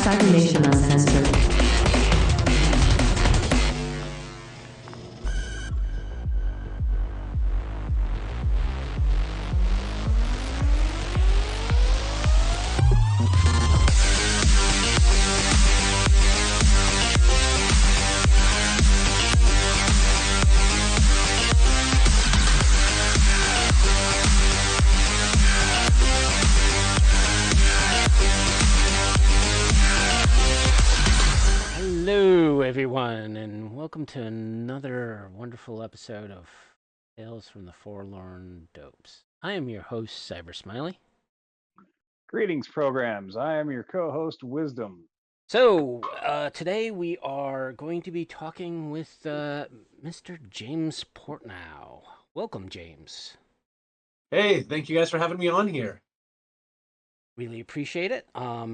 Cybernation Uncensored. Everyone, and welcome to another wonderful episode of Tales from the Forlorn Dopes. I am your host, Cybersmily. Greetings, programs. I am your co-host, Wisdom. So, today we are going to be talking with Mr. James Portnow. Welcome, James. Hey, thank you guys for having me on here. Really appreciate it.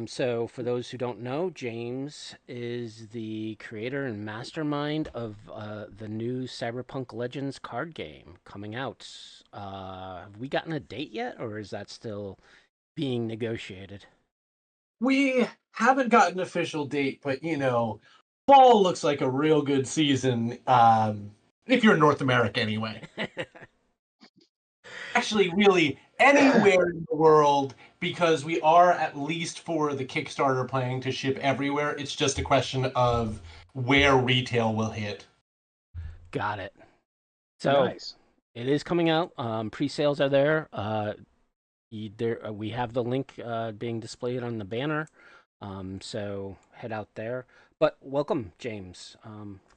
So for those who don't know, James is the creator and mastermind of the new Cyberpunk Legends card game coming out. Have we gotten a date yet, or is that still being negotiated? We haven't got an official date, but fall looks like a real good season. If you're in North America, anyway. Actually, really anywhere in the world, because we are, at least for the Kickstarter, planning to ship everywhere. It's just a question of where retail will hit. Got it. So nice. It is coming out. Pre-sales are there. We have the link being displayed on the banner. So head out there. But welcome, James.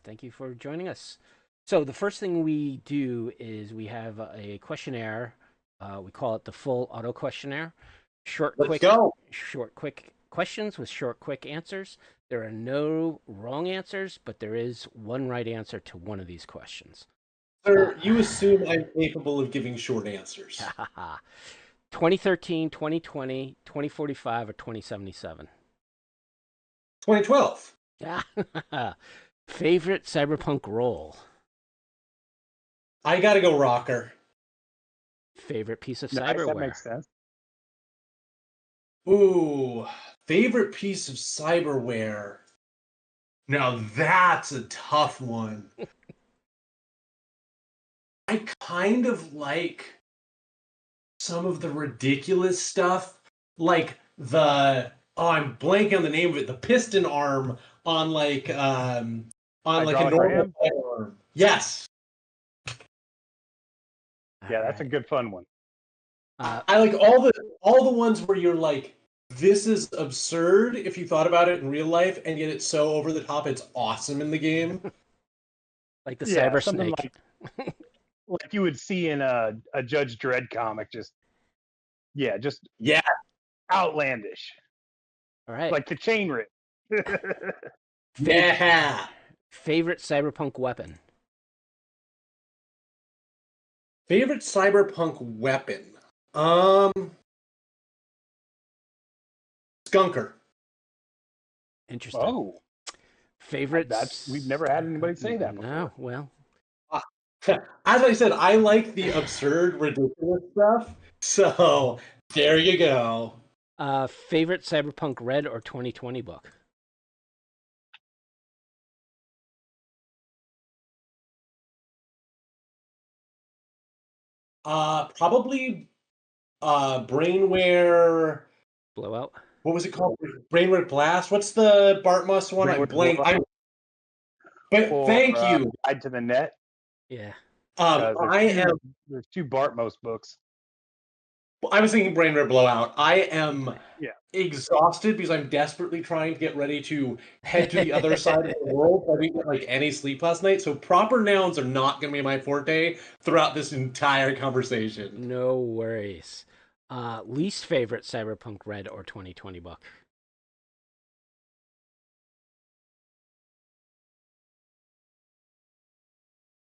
Thank you for joining us. So the first thing we do is we have a questionnaire. We call it the full auto questionnaire. Short, quick questions with short, quick answers. There are no wrong answers, but there is one right answer to one of these questions. Sir, you assume I'm capable of giving short answers. 2013, 2020, 2045, or 2077? 2012. Favorite cyberpunk role? I gotta go rocker. Favorite piece of Nice, cyberware? that makes sense. Ooh, favorite piece of cyberware. Now that's a tough one. I kind of like some of the ridiculous stuff, like I'm blanking on the name of it, the piston arm on like a normal arm. Yes. Yeah, that's a good fun one. I like all the ones where you're like, this is absurd if you thought about it in real life, and yet it's so over the top, it's awesome in the game. Like the Cyber Snake. Like you would see in a Judge Dredd comic, just outlandish. All right. Like the chain rip. Yeah. Favorite cyberpunk weapon? Favorite cyberpunk weapon? Skunker. Interesting. Oh. Favorite? We've never had anybody say that before. No, well. As I said, I like the absurd, ridiculous stuff. So there you go. Favorite Cyberpunk Red or 2020 book? Probably Brainware Blowout. What was it called? Brainware Blast? What's the Bartmus one? I blank. Thank you. Guide to the Net. Yeah. There's two Bartmos books. I was thinking Brainware Blowout. I am exhausted because I'm desperately trying to get ready to head to the other side of the world. I didn't get like any sleep last night, so proper nouns are not going to be my forte throughout this entire conversation. No worries. Least favorite Cyberpunk Red or 2020 book?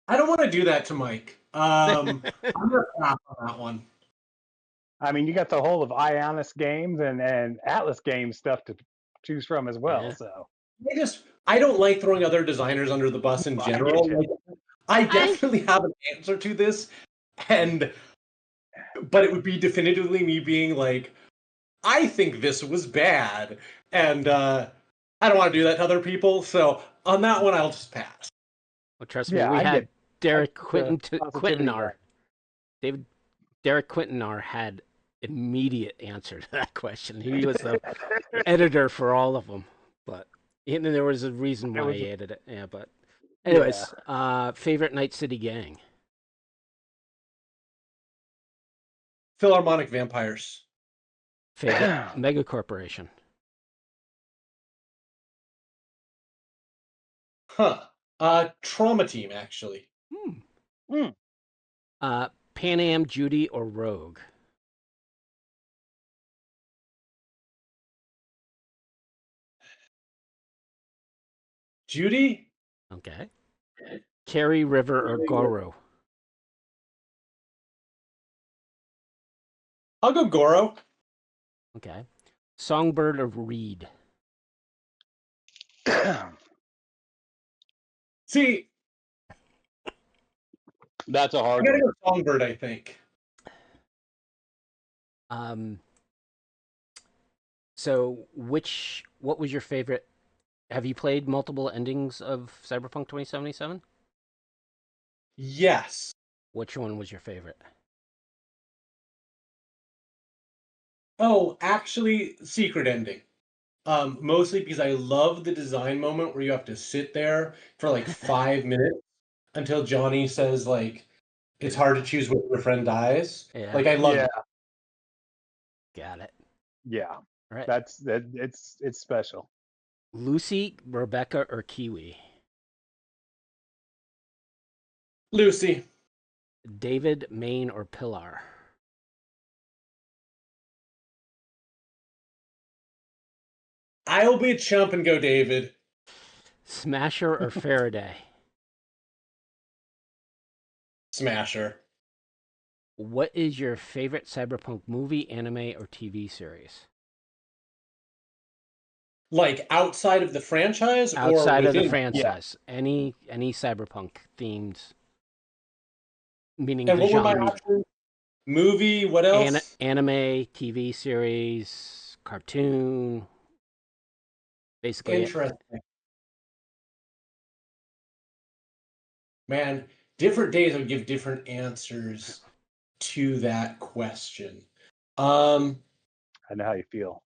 I don't want to do that to Mike. I'm going to pass on that one. I mean, you got the whole of Ionis Games and Atlas Games stuff to choose from as well. Yeah. So I don't like throwing other designers under the bus in general. I definitely have an answer to this, but it would be definitively me being like, I think this was bad, and I don't want to do that to other people. So on that one, I'll just pass. Well, trust me, Yeah, we had I Derek get the positivity Quintanar. David Derek Quintanar had immediate answer to that question. He was the editor for all of them, but and there was a reason why he added it. Yeah, but anyways, favorite Night City gang. Philharmonic Vampires. Favorite mega corporation. Huh. Trauma Team, actually. Pan Am, Judy, or Rogue. Judy? Okay. Kerry, River, or Goro. I'll go Goro. Okay. Songbird or Reed. See, that's a I hard gotta one. go Songbird, I think. So what was your favorite? Have you played multiple endings of Cyberpunk 2077? Yes. Which one was your favorite? Oh, actually, secret ending. Mostly because I love the design moment where you have to sit there for like 5 minutes until Johnny says like it's hard to choose when your friend dies. Yeah. Like I love Yeah. it. Got it. Yeah. All right. That's it's special. Lucy, Rebecca, or Kiwi? Lucy. David, Maine, or Pilar? I'll be a chump and go David. Smasher or Faraday? Smasher. What is your favorite Cyberpunk movie, anime, or TV series? Like outside of the franchise or Outside of the within? franchise, any Cyberpunk themed, meaning And the what were my genre, options? Movie, what else? anime, TV series, cartoon, basically it. Interesting. Man, different days would give different answers to that question. I know how you feel.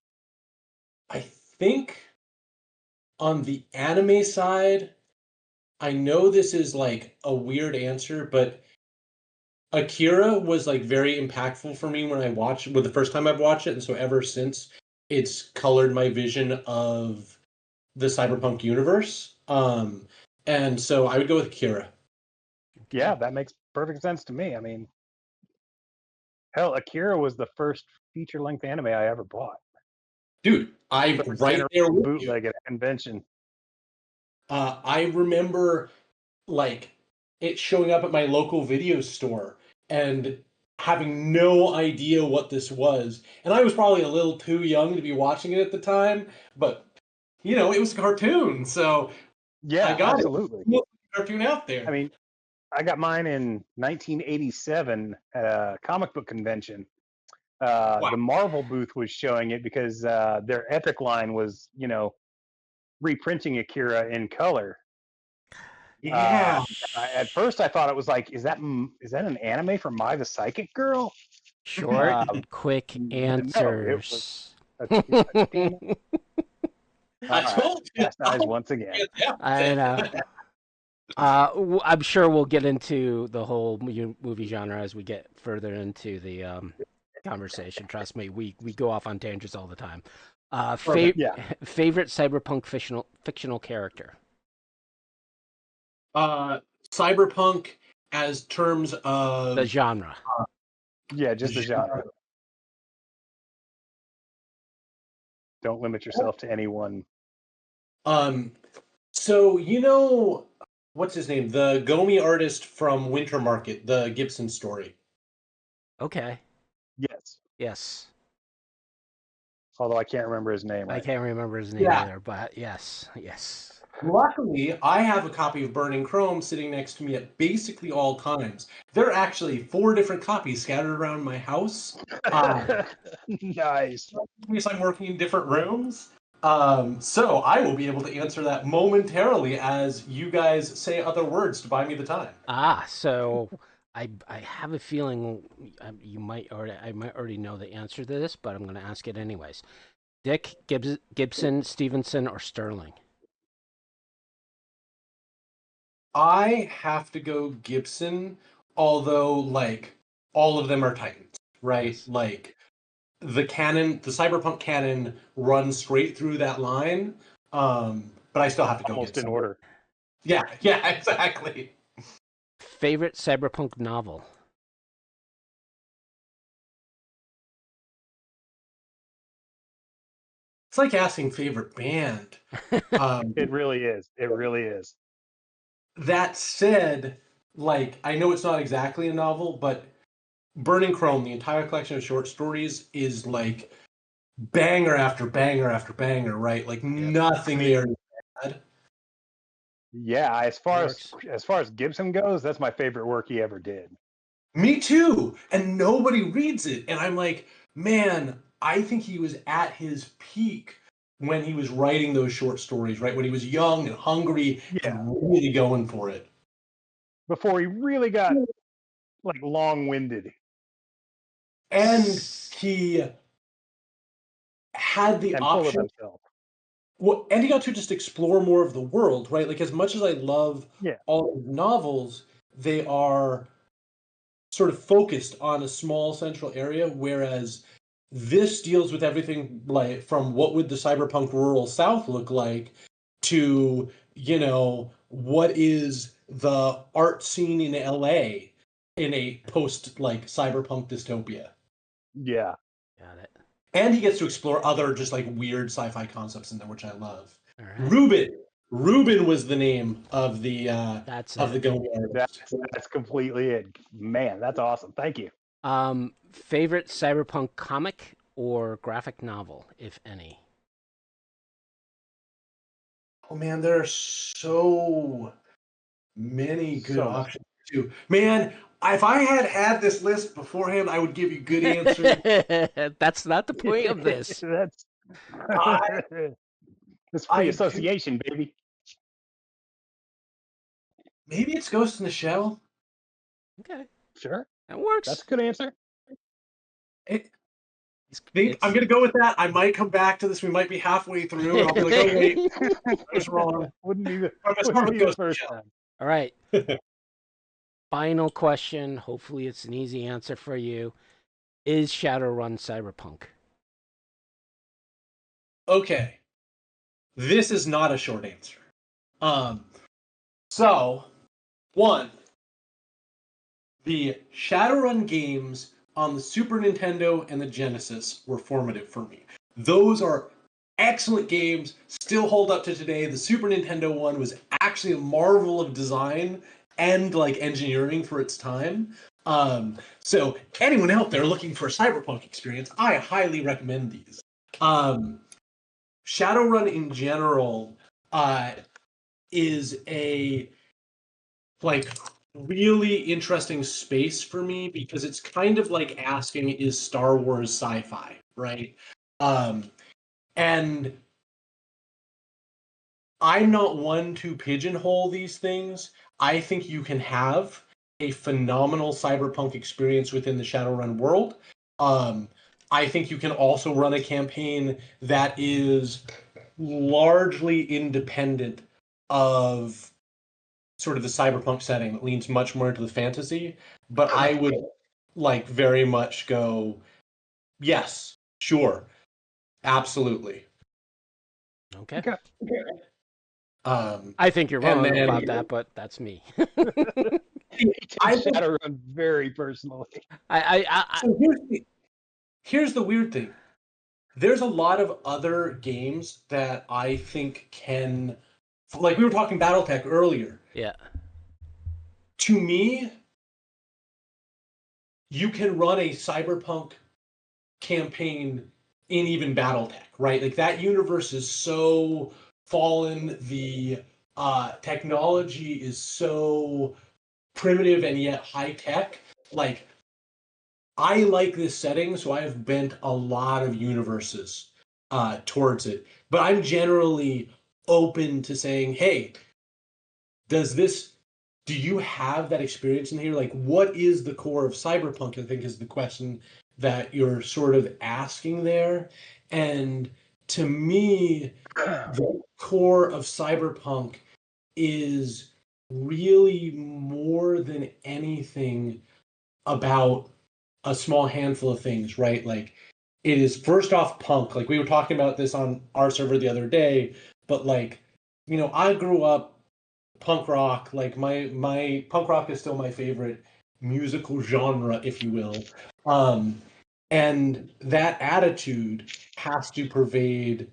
I think on the anime side, I know this is like a weird answer, but Akira was like very impactful for me when I watched it, well, the first time I've watched it, and so ever since it's colored my vision of the cyberpunk universe. And so I would go with Akira. Yeah, that makes perfect sense to me. I mean, hell, Akira was the first feature-length anime I ever bought. Dude, I'm First right there with you. bootleg at a convention. I remember like it showing up at my local video store and having no idea what this was. And I was probably a little too young to be watching it at the time, but you know, it was a cartoon, so I Yeah, got absolutely. it. Cartoon out there. I mean, I got mine in 1987 at a comic book convention. Wow. The Marvel booth was showing it because their Epic line was, reprinting Akira in color. Yeah. At first, I thought it was like, is that an anime from My the Psychic Girl? Short, quick answers. No, it was. I told you. Chastised once again. I know. I'm sure we'll get into the whole movie genre as we get further into the conversation. Trust me, we go off on tangents all the time. Favorite cyberpunk fictional character? Cyberpunk as terms of the genre. Yeah, just the genre. Don't limit yourself to any one. So you know what's his name? The Gomi artist from Winter Market, the Gibson story. Okay. Yes. Yes. Although I can't remember his name. Right? I can't remember his name either, but yes. Luckily, I have a copy of Burning Chrome sitting next to me at basically all times. There are actually 4 different copies scattered around my house. Nice. In case I'm working in different rooms. So I will be able to answer that momentarily as you guys say other words to buy me the time. So I have a feeling I might already know the answer to this, but I'm going to ask it anyways. Dick, Gibson, Stevenson, or Sterling? I have to go Gibson, although like all of them are Titans, right? Yes. Like the Cyberpunk canon runs straight through that line. But I still have to go Almost Gibson. in order. Yeah, exactly. Favorite cyberpunk novel? It's like asking favorite band. It really is. It really is. That said, like I know it's not exactly a novel, but Burning Chrome, the entire collection of short stories, is like banger after banger after banger, right? Like nothing there is bad. Yeah, as far Works. as Gibson goes, that's my favorite work he ever did. Me too. And nobody reads it. And I'm like, man, I think he was at his peak when he was writing those short stories, right? When he was young and hungry and really going for it. Before he really got like long-winded. And he had the and full of option. himself. Well, and he got to just explore more of the world, right? Like as much as I love all of novels, they are sort of focused on a small central area, whereas this deals with everything like from what would the cyberpunk rural south look like to, what is the art scene in LA in a post like cyberpunk dystopia. Yeah. Got it. And he gets to explore other just like weird sci-fi concepts in there, which I love. All right. Ruben was the name of the That's of it. the Gomez artist. That's completely it. Man, that's awesome. Thank you. Favorite cyberpunk comic or graphic novel, if any? Oh man, there are so many good So options too. Man, if I had this list beforehand, I would give you good answers. That's not the point of this. that's I, it's free I association, baby. Maybe it's Ghost in the Shell. Okay, Sure, that works. that's a good answer. I'm gonna go with that. I might come back to this. We might be halfway through, and I'll be like, "Oh wait, I was wrong." Wouldn't be the, Ghost first time. All right. Final question. Hopefully, it's an easy answer for you. Is Shadowrun cyberpunk? Okay, this is not a short answer. So one, the Shadowrun games on the Super Nintendo and the Genesis were formative for me. Those are excellent games, still hold up to today. The Super Nintendo one was actually a marvel of design and like engineering for its time. So anyone out there looking for a cyberpunk experience, I highly recommend these. Shadowrun in general is a like really interesting space for me because it's kind of like asking, is Star Wars sci-fi, right? And I'm not one to pigeonhole these things. I think you can have a phenomenal cyberpunk experience within the Shadowrun world. I think you can also run a campaign that is largely independent of sort of the cyberpunk setting that leans much more into the fantasy. But I would like very much go, yes, sure, absolutely. Okay. I think you're wrong about that, but that's me. I take Shadowrun very personally. So here's the weird thing. There's a lot of other games that I think can, like we were talking BattleTech earlier. Yeah. To me, you can run a cyberpunk campaign in even BattleTech, right? Like that universe is so fallen. The technology is so primitive and yet high tech. Like I like this setting, so I have bent a lot of universes towards it. But I'm generally open to saying, hey, do you have that experience in here? Like, what is the core of Cyberpunk? I think is the question that you're sort of asking there. And to me, the core of Cyberpunk is really more than anything about a small handful of things, right? Like, it is first off punk. Like, we were talking about this on our server the other day, but like, I grew up punk rock. Like, my punk rock is still my favorite musical genre, if you will. And that attitude has to pervade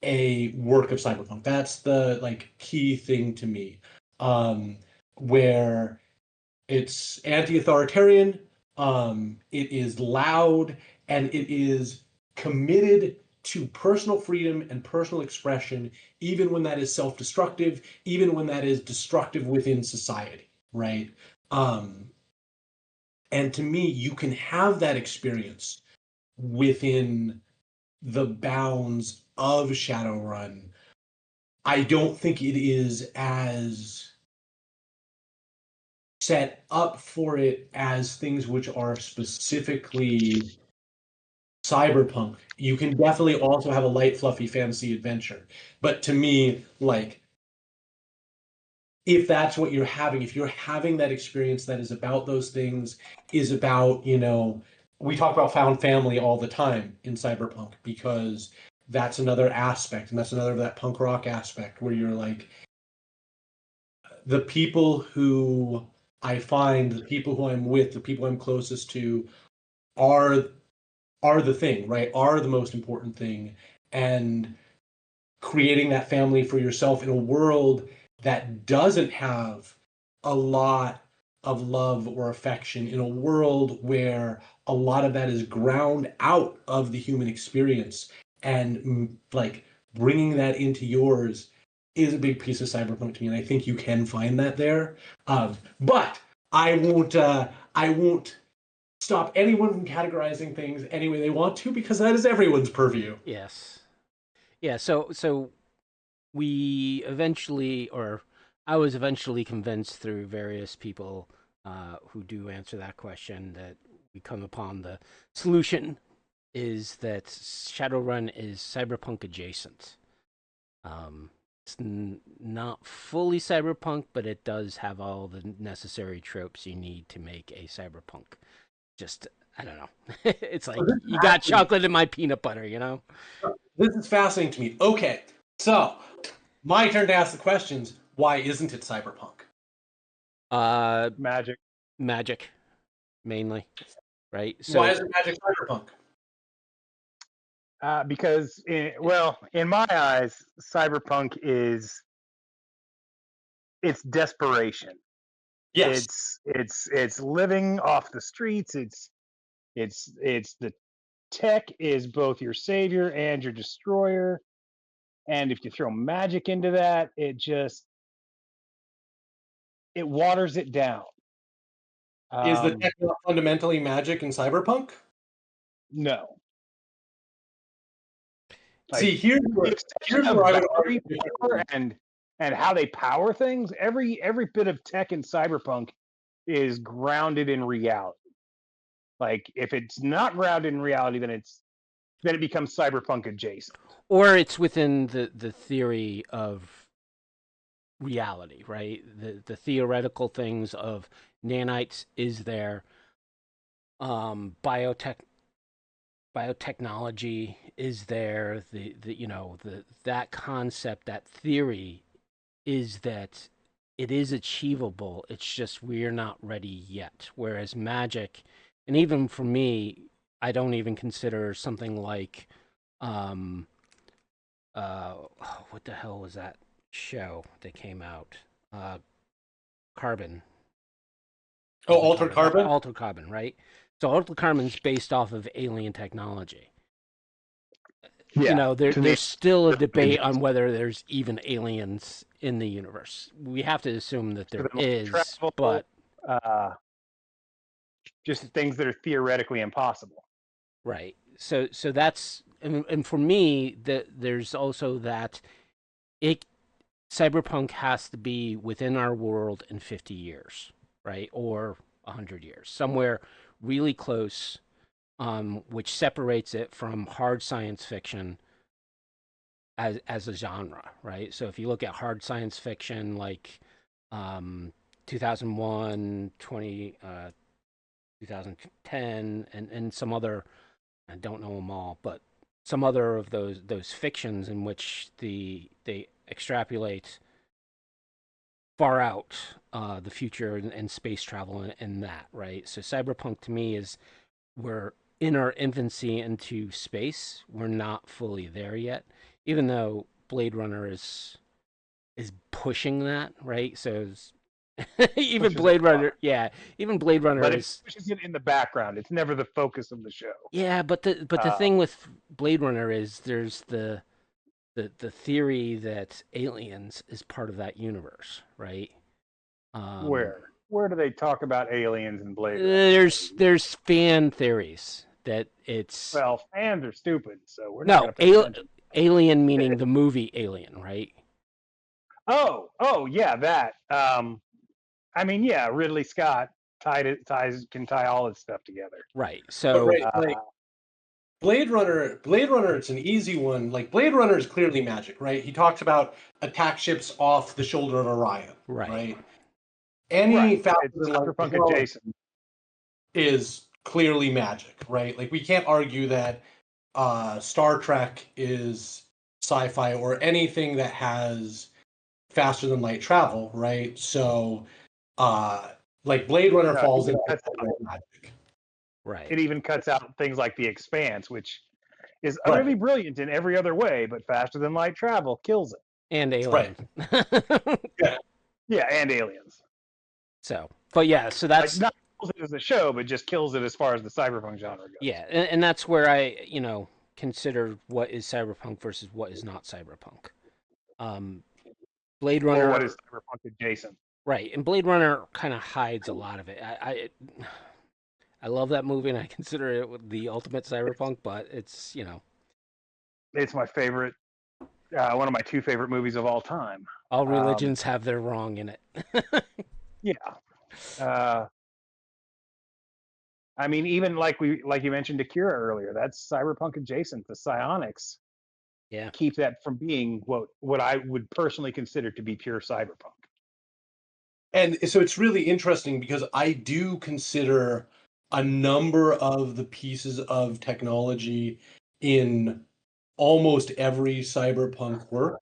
a work of cyberpunk. That's the like key thing to me. Where it's anti-authoritarian, it is loud, and it is committed to personal freedom and personal expression, even when that is self-destructive, even when that is destructive within society, right? And to me, you can have that experience within the bounds of Shadowrun. I don't think it is as set up for it as things which are specifically cyberpunk. You can definitely also have a light, fluffy fantasy adventure. But to me, like, if that's what you're having, if you're having that experience that is about those things, is about, we talk about found family all the time in cyberpunk, because that's another aspect, and that's another of that punk rock aspect where you're like, the people who I find, the people who I'm with, the people I'm closest to are the thing, right? Are the most important thing. And creating that family for yourself in a world that doesn't have a lot of love or affection, in a world where a lot of that is ground out of the human experience, and like bringing that into yours is a big piece of cyberpunk to me, and I think you can find that there. But I won't stop anyone from categorizing things any way they want to, because that is everyone's purview. Yes. Yeah. So we eventually, or I was eventually convinced through various people who do answer that question, that we come upon the solution is that Shadowrun is cyberpunk adjacent. It's not fully cyberpunk, but it does have all the necessary tropes you need to make a cyberpunk. Just, I don't know. It's like you got chocolate in my peanut butter, This is fascinating to me. Okay, so my turn to ask the questions. Why isn't it cyberpunk? Magic, mainly, right? So why isn't magic cyberpunk? Because, in my eyes, cyberpunk it's desperation. Yes. It's living off the streets. It's the tech is both your savior and your destroyer. And if you throw magic into that, it waters it down. Is the tech not fundamentally magic in cyberpunk? No. See, here's where I would argue and how they power things. Every bit of tech in cyberpunk is grounded in reality. Like, if it's not grounded in reality, then it becomes cyberpunk adjacent. Or it's within the theory of reality, right? The theoretical things of nanites is there. Biotechnology is there. That concept, that theory, is that it is achievable. It's just we're not ready yet. Whereas magic, and even for me, I don't even consider something like, um, what the hell was that show that came out? Carbon. Oh, Altered Carbon? Altered Carbon, right? So Altered Carbon's based off of alien technology. Yeah, there's still a debate on whether there's even aliens in the universe. We have to assume that there is, travel, but just things that are theoretically impossible. Right. So that's and for me, there's also that it cyberpunk has to be within our world in 50 years, right? Or 100 years, somewhere really close, which separates it from hard science fiction as a genre, right? So if you look at hard science fiction like 2001, 2010, and some other, I don't know them all, but some other of those fictions in which they extrapolate far out the future and space travel and that, right? So cyberpunk to me is we're in our infancy into space. We're not fully there yet, even though Blade Runner is pushing that, right? So even Pushes it Blade far. Runner, yeah, even Blade Runner But it is. pushes it in the background. It's never the focus of the show. Yeah, but the Um, thing with Blade Runner is there's the theory that aliens is part of that universe, right? Um, where do they talk about aliens and Blade Runner? there's fan theories that it's Well, fans are stupid, so we're not no going to pay attention. alien meaning the movie Alien, right? Oh, yeah, that. I mean, yeah, Ridley Scott can tie all this stuff together. Right. But So right, like Blade Runner, it's an easy one. Like Blade Runner is clearly magic, right? He talks about attack ships off the shoulder of Orion, right? Any Right. faster It's than light cyberpunk technology adjacent. is clearly magic, right? Like we can't argue that Star Trek is sci-fi or anything that has faster than light travel, right? So, like Blade Runner No, falls into magic. right. it even cuts out things like The Expanse, which is Right. utterly brilliant in every other way, but faster than light travel kills it. And Right. Alien. Yeah. Yeah, and Aliens. So, but yeah, so Like, that's not kills it as a show, but just kills it as far as the cyberpunk genre goes. yeah, and that's where I consider what is cyberpunk versus what is not cyberpunk. Um, Blade Or Runner, what is cyberpunk adjacent? right? And Blade Runner kind of hides a lot of it. I love that movie and I consider it the ultimate cyberpunk, but it's It's my favorite, one of my two favorite movies of all time. all religions have their wrong in it. Yeah. I mean, even like you mentioned Akira earlier, that's cyberpunk adjacent. The psionics Yeah. keep that from being what I would personally consider to be pure cyberpunk. And so it's really interesting because I do consider a number of the pieces of technology in almost every cyberpunk work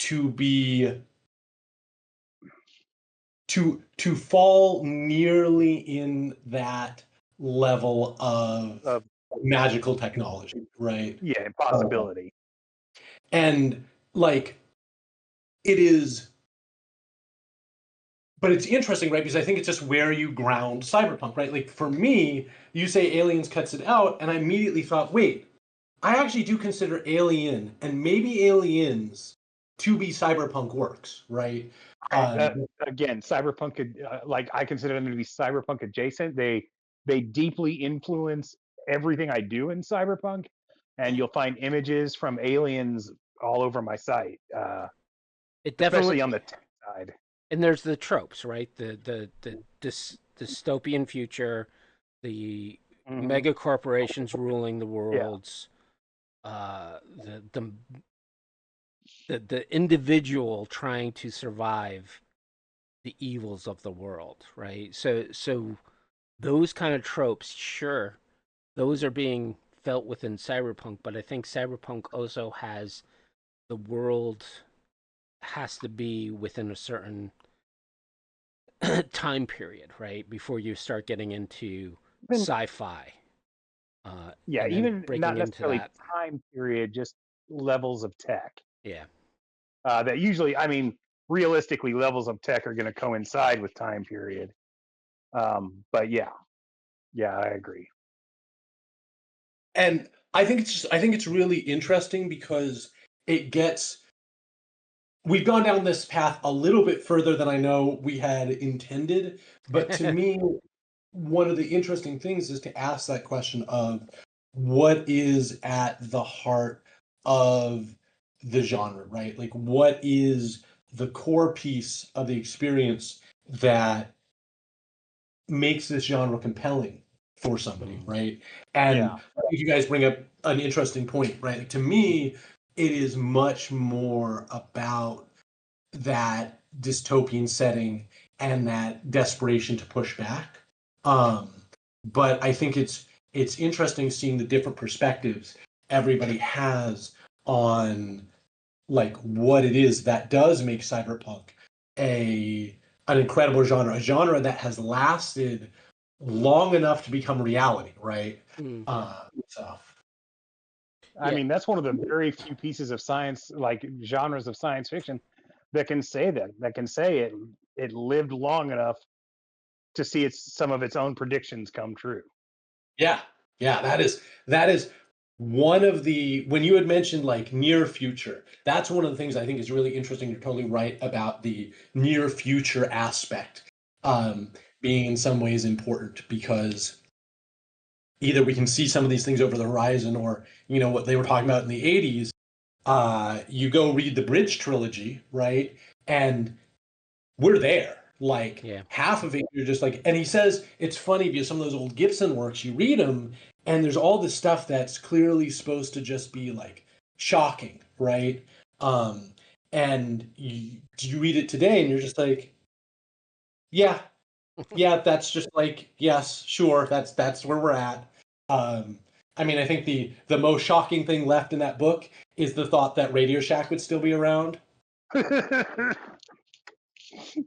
to be to fall nearly in that level of magical technology, right? Yeah, impossibility. And like it is, but it's interesting, right? Because I think it's just where you ground cyberpunk, right? Like for me, you say Aliens cuts it out, and I immediately thought, wait, I actually do consider Alien and maybe Aliens to be cyberpunk works, right? Again, cyberpunk, like I consider them to be cyberpunk adjacent. They deeply influence everything I do in cyberpunk, and you'll find images from Aliens all over my site, It especially definitely, on the tech side. and there's the tropes, right? The dystopian future, the mega corporations ruling the Yeah. worlds, the individual trying to survive the evils of the world, right? So those kind of tropes, sure, those are being felt within cyberpunk, but I think cyberpunk also has the world has to be within a certain time period, right? Before you start getting into sci-fi. Yeah, And then even breaking not into necessarily that. time period, just levels of tech. Yeah. That usually, I mean, realistically, levels of tech are going to coincide with time period. But yeah, I agree. And I think it's really interesting because it gets we've gone down this path a little bit further than I know we had intended. But to me, one of the interesting things is to ask that question of what is at the heart of the genre, right? Like, what is the core piece of the experience that makes this genre compelling for somebody, right? And Yeah. I think you guys bring up an interesting point, right? Like, to me, it is much more about that dystopian setting and that desperation to push back. Um, but I think it's interesting seeing the different perspectives everybody has on like what it is that does make cyberpunk a an incredible genre, a genre that has lasted long enough to become reality, right? Mm. So I Yeah. mean, that's one of the very few pieces of science, like genres of science fiction, that can say that can say it lived long enough to see some of its own predictions come true. yeah, yeah, that is one of the when you had mentioned like near future, that's one of the things I think is really interesting. You're totally right about the near future aspect being in some ways important because either we can see some of these things over the horizon or what they were talking about in the 80s. You go read the Bridge trilogy, right? And we're there. Like Yeah. half of it, you're just like, and he says it's funny because some of those old Gibson works, you read them, and there's all this stuff that's clearly supposed to just be like shocking, right? Um, and you read it today, and you're just like, yeah, yeah, that's just like, yes, sure, that's where we're at. Um, I mean, I think the most shocking thing left in that book is the thought that Radio Shack would still be around.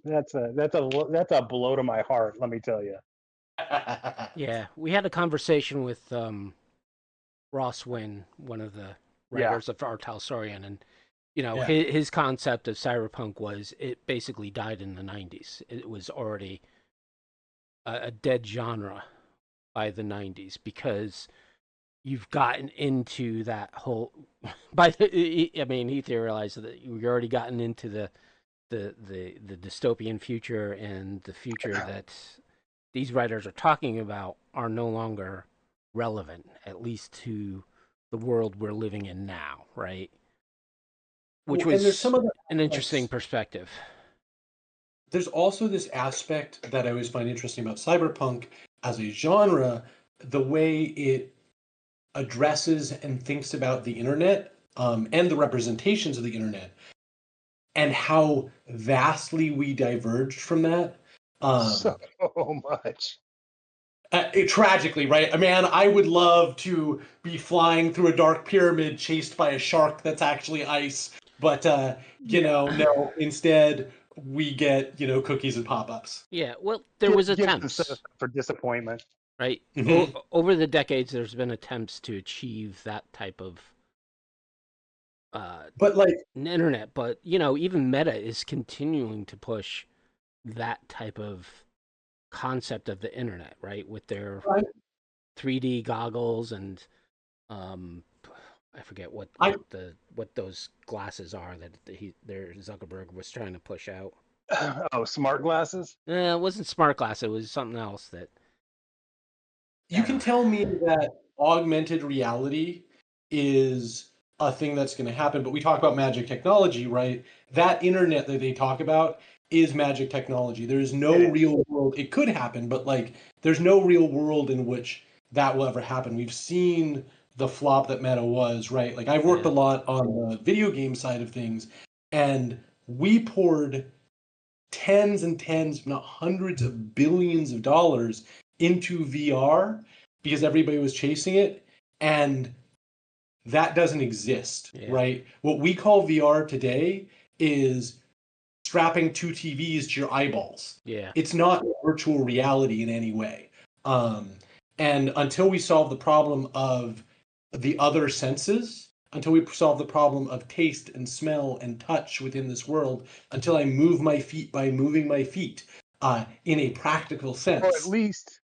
That's a blow to my heart, let me tell you. Yeah. We had a conversation with Ross Wynn, one of the Yeah. writers of Our Talsorian, and Yeah. his concept of cyberpunk was it basically died in the 90s. It was already a dead genre by the 90s because you've gotten into that whole I mean he theorized that you've already gotten into the dystopian future, and the future that these writers are talking about are no longer relevant, at least to the world we're living in now, right? Which Well, and there's was some other an interesting aspects. perspective. There's also this aspect that I always find interesting about cyberpunk as a genre, the way it addresses and thinks about the internet and the representations of the internet, and how vastly we diverged from that. So Um, much. tragically, right? Man, I would love to be flying through a dark pyramid chased by a shark that's actually ice, but Yeah. no. Instead, we get cookies and pop-ups. Yeah, well, there was Gibson set us attempts, up for disappointment. right? Mm-hmm. Over the decades, there's been attempts to achieve that type of uh, But like, internet, but even Meta is continuing to push that type of concept of the internet, right? With their I, 3D goggles and um, I forget I what those glasses are that their Zuckerberg was trying to push out. Oh, smart glasses. It wasn't smart glass; it was something else that. you can tell me that augmented reality is a thing that's going to happen, but we talk about magic technology, right? That internet that they talk about is magic technology. There's It no is. real world. It could happen, but like there's no real world in which that will ever happen. We've seen the flop that Meta was, right? Like I've worked Yeah, a lot on the video game side of things, and we poured tens and tens, if not hundreds of billions of dollars into VR because everybody was chasing it. And that doesn't exist, yeah, right? What we call VR today is strapping two TVs to your eyeballs. yeah, It's not virtual reality in any way. Um, and until we solve the problem of the other senses, until we solve the problem of taste and smell and touch within this world, until I move my feet by moving my feet in a practical Or at sense. least,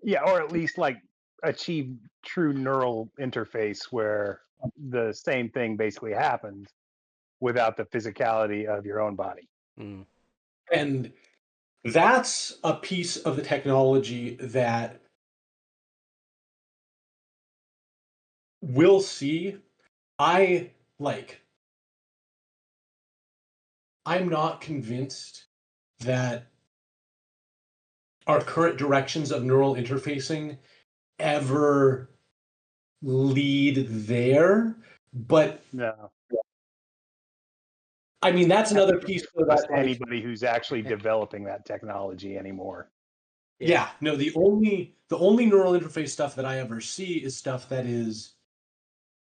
yeah, or at least like achieve true neural interface where the same thing basically happens without the physicality of your own body. mm, And that's a piece of the technology that we'll see. I'm not convinced that our current directions of neural interfacing ever lead there, but No. I mean that's another piece for that. Anybody who's actually developing that technology anymore. Yeah, no, the only neural interface stuff that I ever see is stuff that is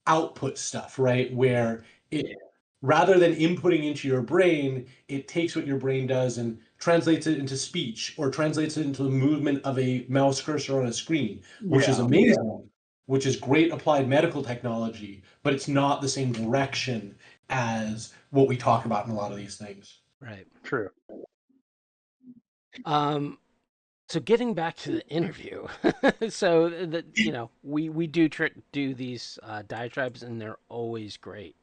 output stuff, right? Where it rather than inputting into your brain, it takes what your brain does and translates it into speech or translates it into the movement of a mouse cursor on a screen, which is amazing, which is great applied medical technology, but it's not the same direction as what we talk about in a lot of these things. Right. True. So getting back to the interview, so we do these diatribes, and they're always great.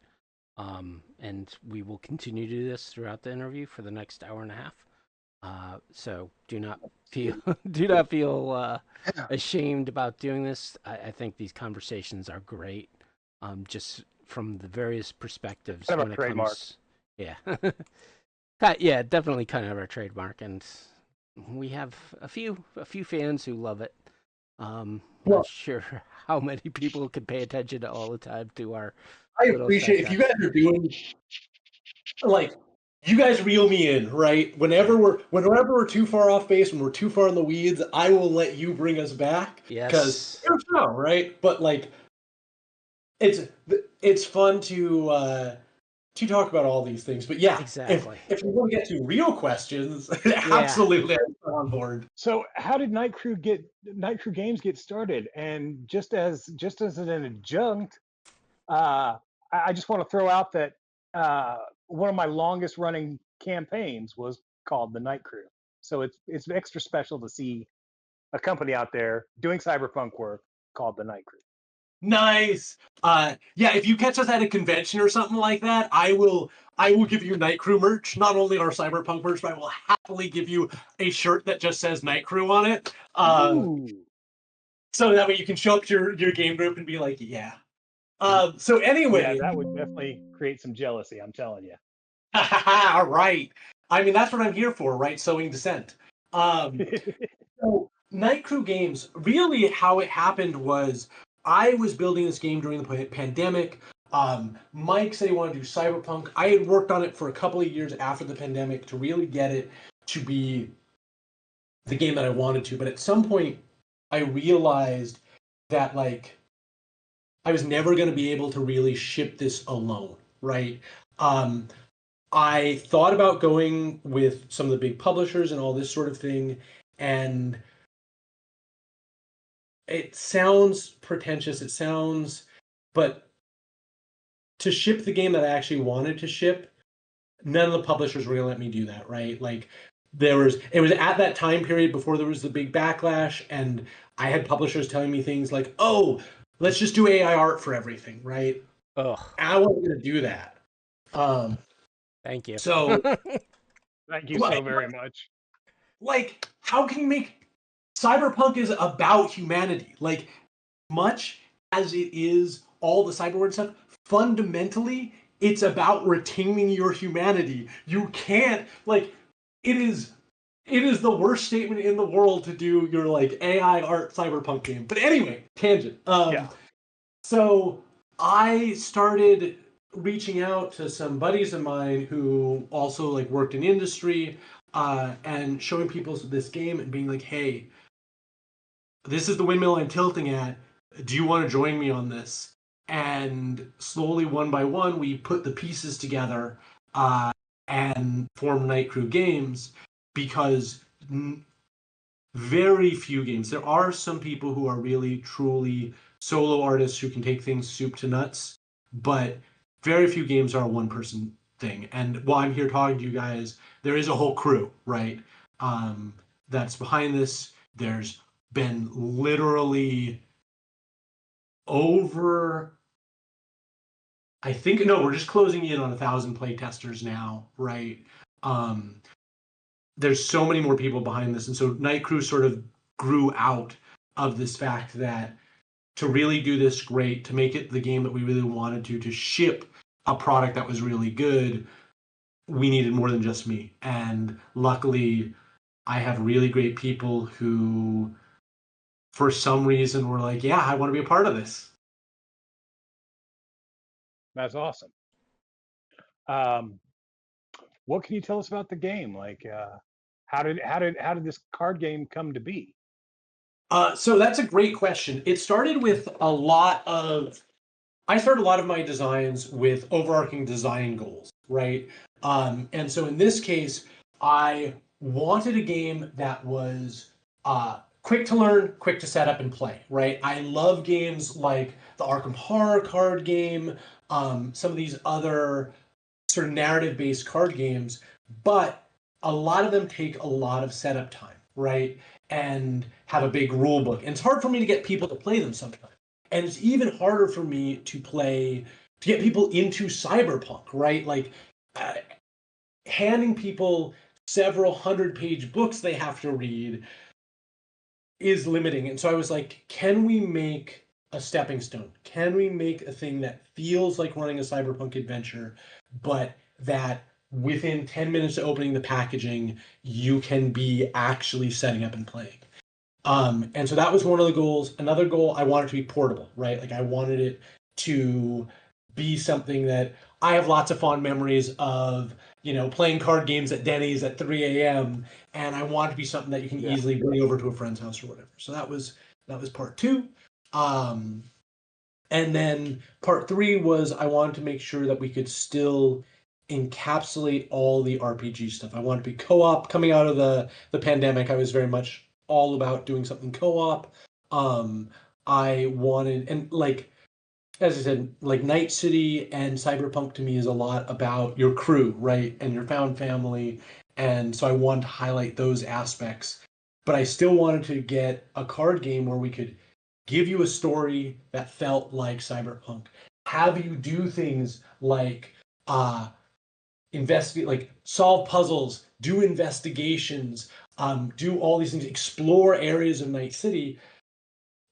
And we will continue to do this throughout the interview for the next hour and a half. So do not feel ashamed about doing this. I think these conversations are great. Just from the various perspectives Kind of when a it trademark. comes. Yeah. Yeah, definitely kind of our trademark, and we have a few fans who love it. Not sure how many people can pay attention to all the time to our. I appreciate if you guys are doing you guys reel me in, right? Whenever we're too far off base, when we're too far in the weeds, I will let you bring us back. Yes. Because you're fun, right? But it's fun to talk about all these things. But yeah, exactly. If we want to get to real questions, absolutely I'm on board. So how did Night Crew Games get started? And just as an adjunct, I just want to throw out that one of my longest running campaigns was called the Night Crew. So it's extra special to see a company out there doing cyberpunk work called the Night Crew. Nice. Yeah, if you catch us at a convention or something like that, I will give you Night Crew merch. Not only our Cyberpunk merch, but I will happily give you a shirt that just says Night Crew on it. So that way you can show up to your game group and be like, yeah. So anyway. Yeah, that would definitely create some jealousy, I'm telling you. All right. I mean, that's what I'm here for, right? Sowing dissent. So Night Crew Games, really how it happened was I was building this game during the pandemic. Mike said he wanted to do Cyberpunk. I had worked on it for a couple of years after the pandemic to really get it to be the game that I wanted to. But at some point, I realized that I was never going to be able to really ship this alone, right? I thought about going with some of the big publishers and all this sort of thing, and it sounds pretentious, but to ship the game that I actually wanted to ship, none of the publishers were going to let me do that, right? It was at that time period before there was the big backlash, and I had publishers telling me things like, oh, let's just do AI art for everything, right? Ugh. I wasn't going to do that. Thank you. So thank you so very much. How can you make Cyberpunk is about humanity? Much as it is all the cyberward stuff, fundamentally, it's about retaining your humanity. You can't it is the worst statement in the world to do your AI art cyberpunk game. But anyway, tangent. So I started reaching out to some buddies of mine who also worked in industry, and showing people this game and being like, hey, this is the windmill I'm tilting at. Do you want to join me on this? And slowly, one by one, we put the pieces together and formed Night Crew Games, because very few games. There are some people who are really, truly solo artists who can take things soup to nuts, but very few games are a one-person thing. And while I'm here talking to you guys, there is a whole crew, right? That's behind this. There's been literally over, we're just closing in on 1,000 playtesters now, right? There's so many more people behind this. And so Night Crew sort of grew out of this fact that to really do this great, to make it the game that we really wanted to ship a product that was really good, we needed more than just me. And luckily, I have really great people who, for some reason, were like, yeah, I want to be a part of this. That's awesome. What can you tell us about the game? Like, how did this card game come to be? So that's a great question. It started with I started a lot of my designs with overarching design goals, right? And so in this case, I wanted a game that was quick to learn, quick to set up and play, right? I love games like the Arkham Horror card game, some of these other sort of narrative-based card games, but a lot of them take a lot of setup time, right? And have a big rule book. And it's hard for me to get people to play them sometimes. And it's even harder for me to get people into Cyberpunk, right? Like handing people several 100-page books they have to read is limiting. And so I was like, can we make a stepping stone? Can we make a thing that feels like running a Cyberpunk adventure, but that within 10 minutes of opening the packaging, you can be actually setting up and playing? And so that was one of the goals. Another goal, I wanted to be portable, right? Like I wanted it to be something that I have lots of fond memories of, playing card games at Denny's at 3 a.m. And I want it to be something that you can easily bring over to a friend's house or whatever. So that was part two. And then part three was I wanted to make sure that we could still encapsulate all the RPG stuff. I wanted to be co-op. Coming out of the pandemic, I was very much all about doing something co-op. I wanted, and like, as I said, like Night City and Cyberpunk to me is a lot about your crew, right? And your found family. And so I wanted to highlight those aspects. But I still wanted to get a card game where we could give you a story that felt like Cyberpunk. Have you do things like investigate, like solve puzzles, do investigations, do all these things, explore areas of Night City,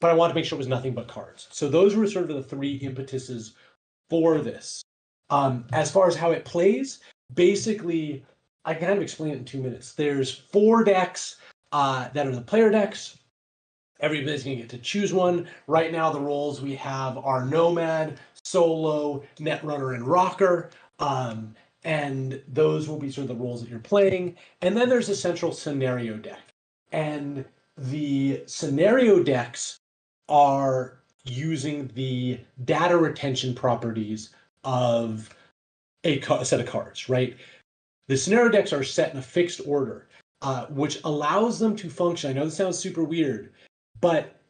but I wanted to make sure it was nothing but cards. So those were sort of the three impetuses for this. As far as how it plays, basically, I can kind of explain it in 2 minutes. There's 4 decks that are the player decks. Everybody's going to get to choose one. Right now, the roles we have are Nomad, Solo, Netrunner, and Rocker. And those will be sort of the roles that you're playing. And then there's a central scenario deck. And the scenario decks are using the data retention properties of a set of cards, right? The scenario decks are set in a fixed order, which allows them to function. I know this sounds super weird, but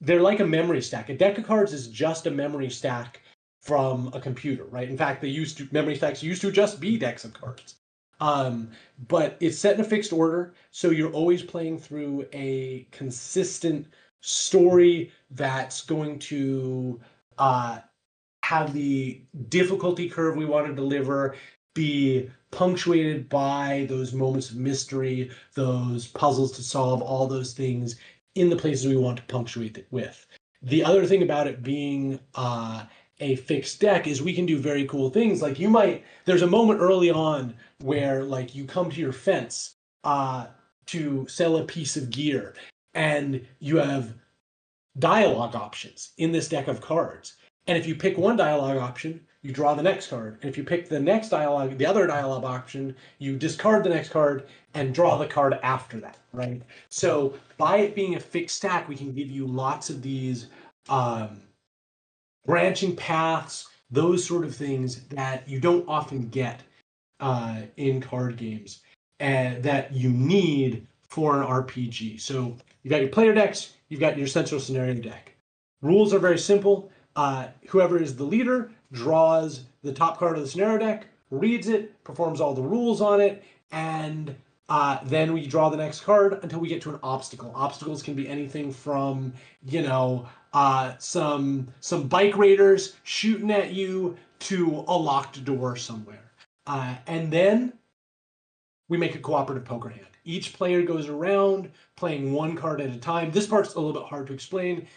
they're like a memory stack. A deck of cards is just a memory stack from a computer, right? In fact, memory stacks used to just be decks of cards. But it's set in a fixed order, so you're always playing through a consistent story that's going to have the difficulty curve we want to deliver be punctuated by those moments of mystery, those puzzles to solve, all those things in the places we want to punctuate it with. The other thing about it being a fixed deck is we can do very cool things. Like there's a moment early on where like you come to your fence to sell a piece of gear, and you have dialogue options in this deck of cards. And if you pick one dialogue option, you draw the next card. And if you pick the other dialogue option, you discard the next card and draw the card after that, right? So by it being a fixed stack, we can give you lots of these branching paths, those sort of things that you don't often get in card games and that you need for an RPG. So you've got your player decks, you've got your central scenario deck. Rules are very simple. Whoever is the leader draws the top card of the scenario deck, reads it, performs all the rules on it, and then we draw the next card until we get to an obstacle. Obstacles can be anything from, some bike raiders shooting at you to a locked door somewhere. And then we make a cooperative poker hand. Each player goes around playing one card at a time. This part's a little bit hard to explain.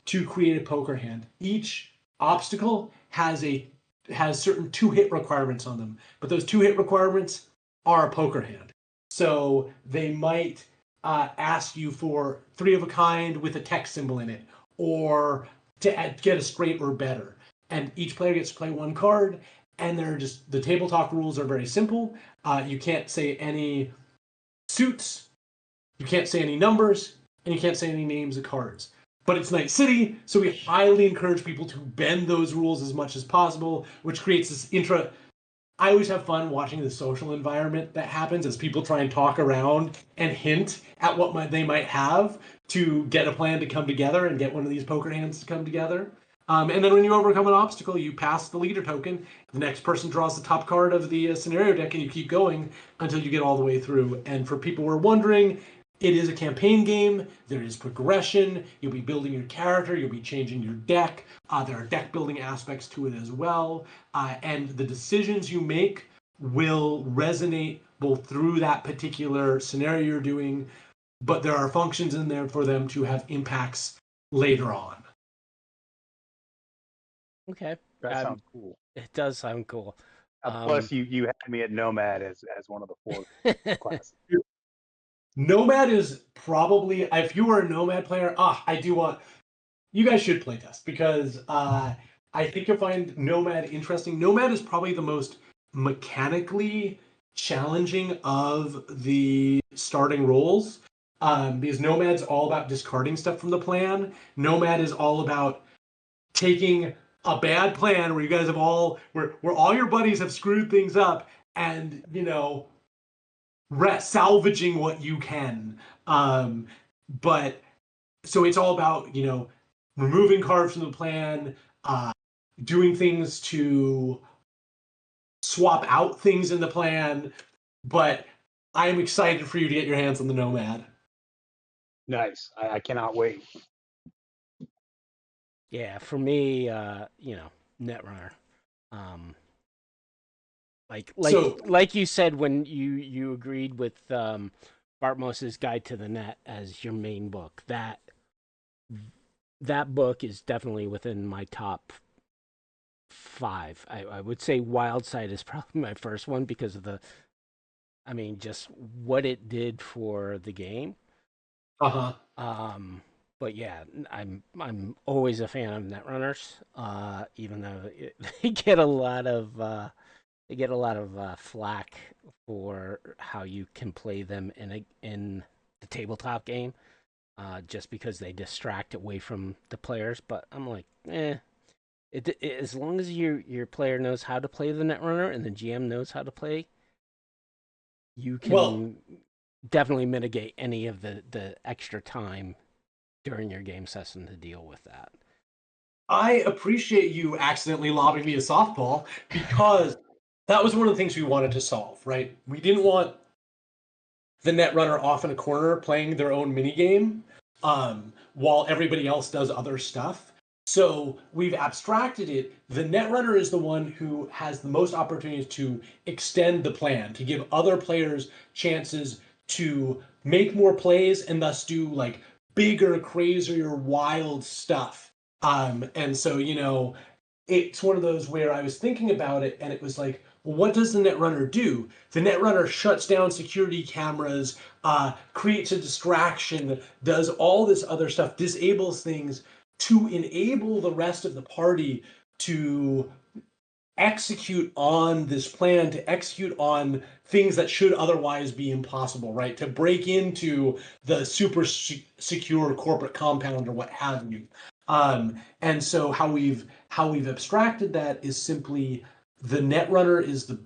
to create a poker hand. Each obstacle has certain 2-hit requirements on them, but those 2-hit requirements are a poker hand. So they might ask you for 3 of a kind with a text symbol in it, or to get a straight or better. And each player gets to play 1 card, and the table talk rules are very simple. You can't say any suits, you can't say any numbers, and you can't say any names of cards. But it's Night City, so we highly encourage people to bend those rules as much as possible, which creates this I always have fun watching the social environment that happens as people try and talk around and hint at what they might have to get a plan to come together and get one of these poker hands to come together. And then when you overcome an obstacle, you pass the leader token. The next person draws the top card of the scenario deck, and you keep going until you get all the way through. And for people who are wondering, it is a campaign game. There is progression. You'll be building your character. You'll be changing your deck. There are deck building aspects to it as well. And the decisions you make will resonate both through that particular scenario you're doing, but there are functions in there for them to have impacts later on. Okay. That sounds cool. It does sound cool. Plus, you had me at Nomad as one of the 4 classes. Nomad is probably, if you were a Nomad player, you guys should playtest, because I think you'll find Nomad interesting. Nomad is probably the most mechanically challenging of the starting roles, because Nomad's all about discarding stuff from the plan. Nomad is all about taking a bad plan where you guys have where all your buddies have screwed things up, and salvaging what you can. But so it's all about removing cards from the plan, doing things to swap out things in the plan. But I am excited for you to get your hands on the Nomad. Nice. I cannot wait. Yeah, for me, Netrunner. Like you said when you agreed with Bartmos's Guide to the Net as your main book. That book is definitely within my top 5. I would say Wildside is probably my first one because of just what it did for the game. But yeah, I'm always a fan of Netrunners, even though they get a lot of flack for how you can play them in the tabletop game, just because they distract away from the players. But I'm like, as long as your player knows how to play the Netrunner and the GM knows how to play, you can definitely mitigate any of the extra time during your game session to deal with that. I appreciate you accidentally lobbing me a softball, because that was one of the things we wanted to solve, right? We didn't want the Netrunner off in a corner playing their own minigame while everybody else does other stuff. So we've abstracted it. The Netrunner is the one who has the most opportunities to extend the plan, to give other players chances to make more plays and thus do bigger, crazier, wild stuff. And so, it's one of those where I was thinking about it, and it was like, well, what does the Netrunner do? The Netrunner shuts down security cameras, creates a distraction, does all this other stuff, disables things to enable the rest of the party to execute on this plan, to execute on things that should otherwise be impossible, right? To break into the super secure corporate compound or what have you. And so how we've abstracted that is simply the Netrunner is the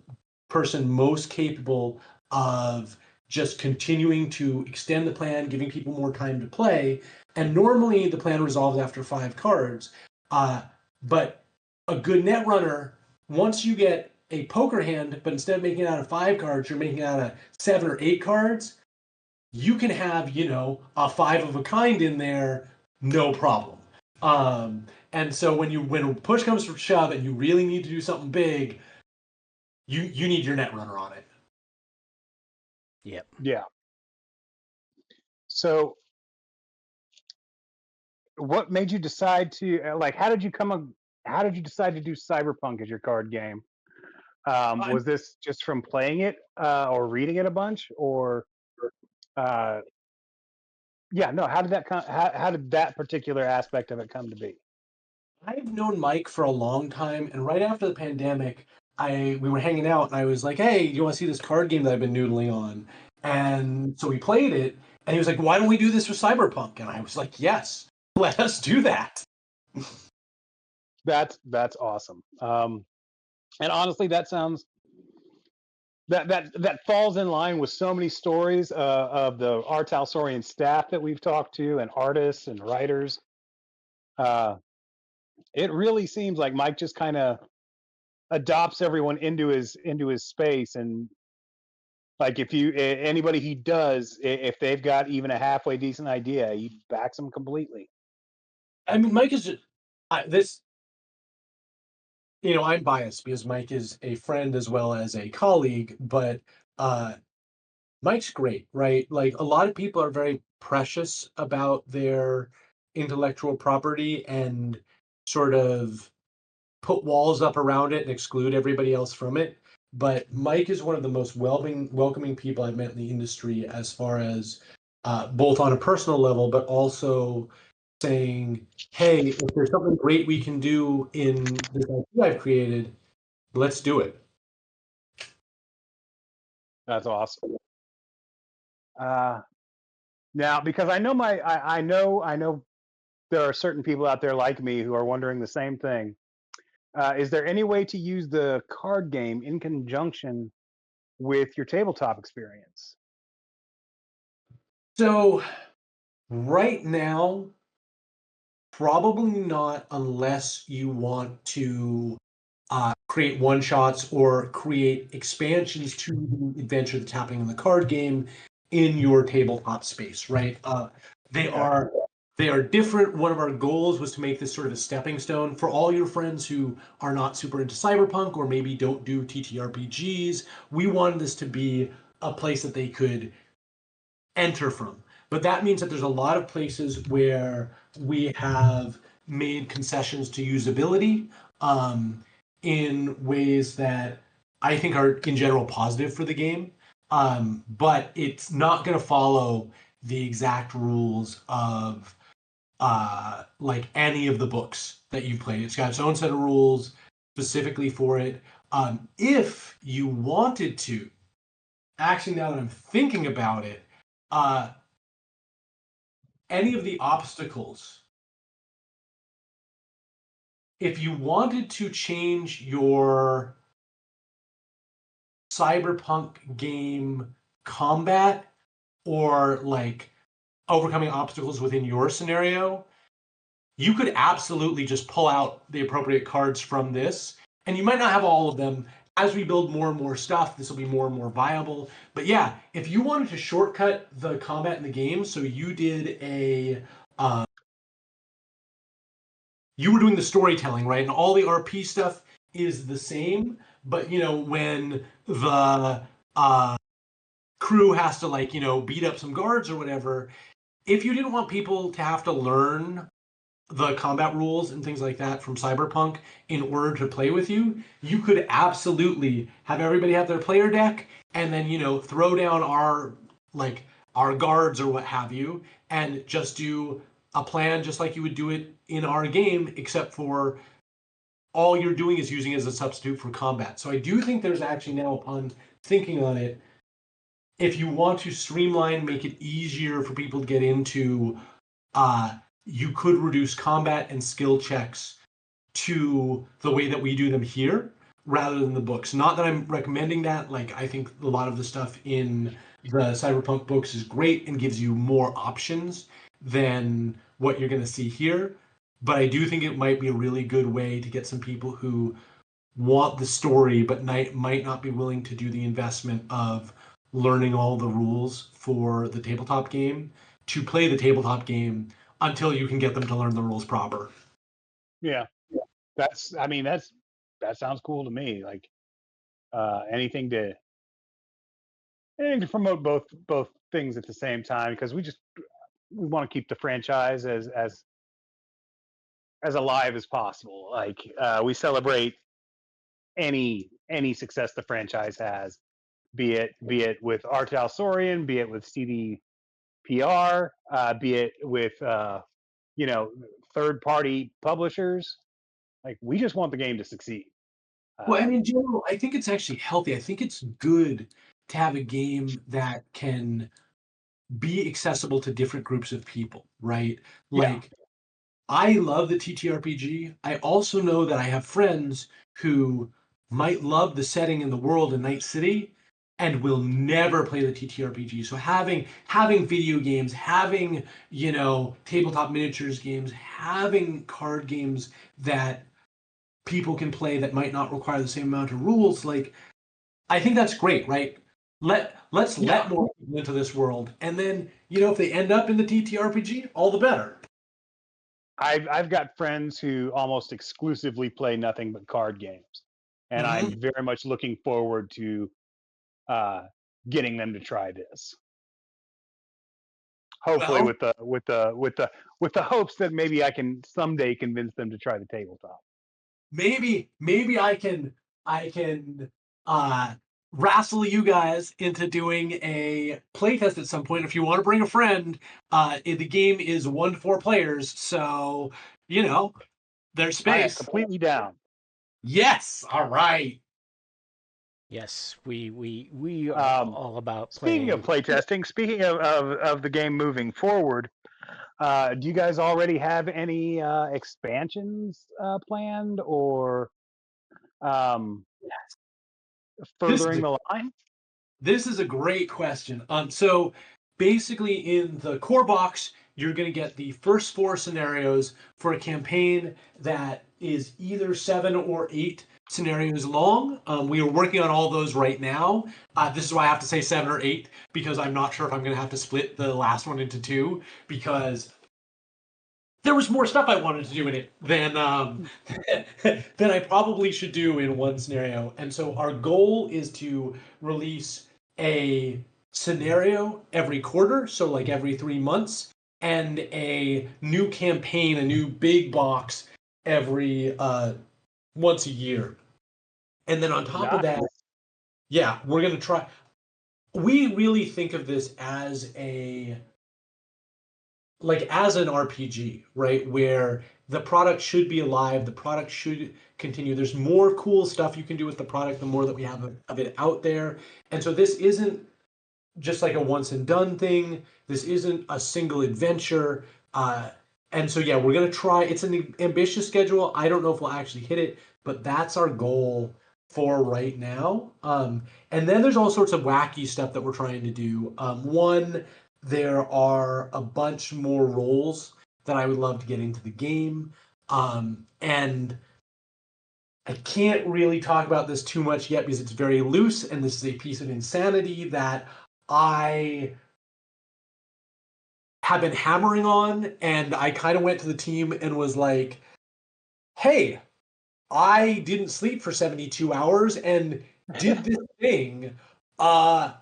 person most capable of just continuing to extend the plan, giving people more time to play. And normally the plan resolves after 5 cards. But a good Netrunner, once you get a poker hand, but instead of making it out of 5 cards, you're making it out of 7 or 8 cards, you can have, a 5 of a kind in there, no problem. And so when push comes to shove and you really need to do something big, you need your Netrunner on it. Yep. Yeah. So what made you decide to like? How did you decide to do Cyberpunk as your card game? Was this just from playing it or reading it a bunch, or uh, yeah, no? How did that particular aspect of it come to be? I've known Mike for a long time, and right after the pandemic, we were hanging out, and I was like, "Hey, you want to see this card game that I've been noodling on?" And so we played it, and he was like, "Why don't we do this for Cyberpunk?" And I was like, "Yes, let us do that." That's awesome. And honestly, that sounds that falls in line with so many stories of the R. Talsorian staff that we've talked to, and artists and writers. Uh, it really seems like Mike just kind of adopts everyone into his space, and like if anybody he does, if they've got even a halfway decent idea, he backs them completely. I mean, Mike is just this. I'm biased because Mike is a friend as well as a colleague, but uh, Mike's great, right? Like a lot of people are very precious about their intellectual property and sort of put walls up around it and exclude everybody else from it. But Mike is one of the most welcoming people I've met in the industry, as far as both on a personal level, but also saying, "Hey, if there's something great we can do in this idea I've created, let's do it." That's awesome. Uh, Now, because I know there are certain people out there like me who are wondering the same thing. Is there any way to use the card game in conjunction with your tabletop experience? So right now, probably not, unless you want to create one shots or create expansions to the adventure that's happening in the card game in your tabletop space, right? They Okay. are they are different. One of our goals was to make this sort of a stepping stone for all your friends who are not super into cyberpunk or maybe don't do ttrpgs. We wanted this to be a place that they could enter from. But that means that there's a lot of places where we have made concessions to usability, in ways that I think are in general positive for the game. But it's not going to follow the exact rules of like any of the books that you've played. It's got its own set of rules specifically for it. If you wanted to, actually, now that I'm thinking about it, uh, any of the obstacles, if you wanted to change your cyberpunk game combat or like overcoming obstacles within your scenario, you could absolutely just pull out the appropriate cards from this. And you might not have all of them. As we build more and more stuff, this will be more and more viable. But yeah, if you wanted to shortcut the combat in the game, so you were doing the storytelling, right? And all the RP stuff is the same, but when the crew has to beat up some guards or whatever, if you didn't want people to have to learn the combat rules and things like that from Cyberpunk in order to play with you, you could absolutely have everybody have their player deck and then throw down our guards or what have you, and just do a plan just like you would do it in our game, except for all you're doing is using it as a substitute for combat. So I do think there's actually, now upon thinking on it, if you want to streamline, make it easier for people to get into, you could reduce combat and skill checks to the way that we do them here rather than the books. Not that I'm recommending that. Like, I think a lot of the stuff in the Cyberpunk books is great and gives you more options than what you're going to see here. But I do think it might be a really good way to get some people who want the story but might not be willing to do the investment of learning all the rules for the tabletop game to play the tabletop game until you can get them to learn the rules proper. Yeah, I mean, that sounds cool to me. Like anything to promote both things at the same time, because we want to keep the franchise as as alive as possible. Like we celebrate any success the franchise has, be it with Artel Saurian, be it with CDPR, be it with you know, third party publishers. Like we just want the game to succeed. Well, and in general, I think it's actually healthy. I think it's good to have a game that can be accessible to different groups of people, right? Yeah, Like, I love the ttrpg. I also know that I have friends who might love the setting and the world in Night City and will never play the ttrpg. So having video games, having, you know, tabletop miniatures games, having card games that people can play that might not require the same amount of rules, like, I think that's great, right? Let's yeah. let more people into this world, and then, you know, if they end up in the ttrpg, all the better. I've got friends who almost exclusively play nothing but card games, and Hmm. I'm very much looking forward to uh, getting them to try this. Hopefully, Well, with the hopes that maybe I can someday convince them to try the tabletop. maybe I can uh wrestle you guys into doing a playtest at some point if you want to bring a friend. The game is 1 to 4 players, so, you know, there's I am space. completely down. Yes, all right. Yes, we are Um, all about Speaking of playing. playtesting, speaking of the game moving forward, do you guys already have any expansions planned or um, This is furthering a the line? This is a great question. So basically, in the core box, you're going to get the first 4 scenarios for a campaign that is either 7 or 8 scenarios long. We are working on all those right now. This is why I have to say 7 or 8, because I'm not sure if I'm going to have to split the last one into two, because there was more stuff I wanted to do in it than than I probably should do in one scenario. And so our goal is to release a scenario every quarter, so like every 3 months, and a new campaign, a new big box every once a year. And then on top of that, Nice. yeah, we're gonna try. We really think of this as a like as an RPG, right? Where the product should be alive, the product should continue. There's more cool stuff you can do with the product the more that we have of it out there. And so this isn't just like a once and done thing. This isn't a single adventure. And so, yeah, we're going to try. It's an ambitious schedule. I don't know if we'll actually hit it, but that's our goal for right now. And then there's all sorts of wacky stuff that we're trying to do. One, there are a bunch more roles that I would love to get into the game. And I can't really talk about this too much yet because it's very loose, and this is a piece of insanity that I have been hammering on. And I kind of went to the team and was like, hey, I didn't sleep for 72 hours and did this thing. Uh,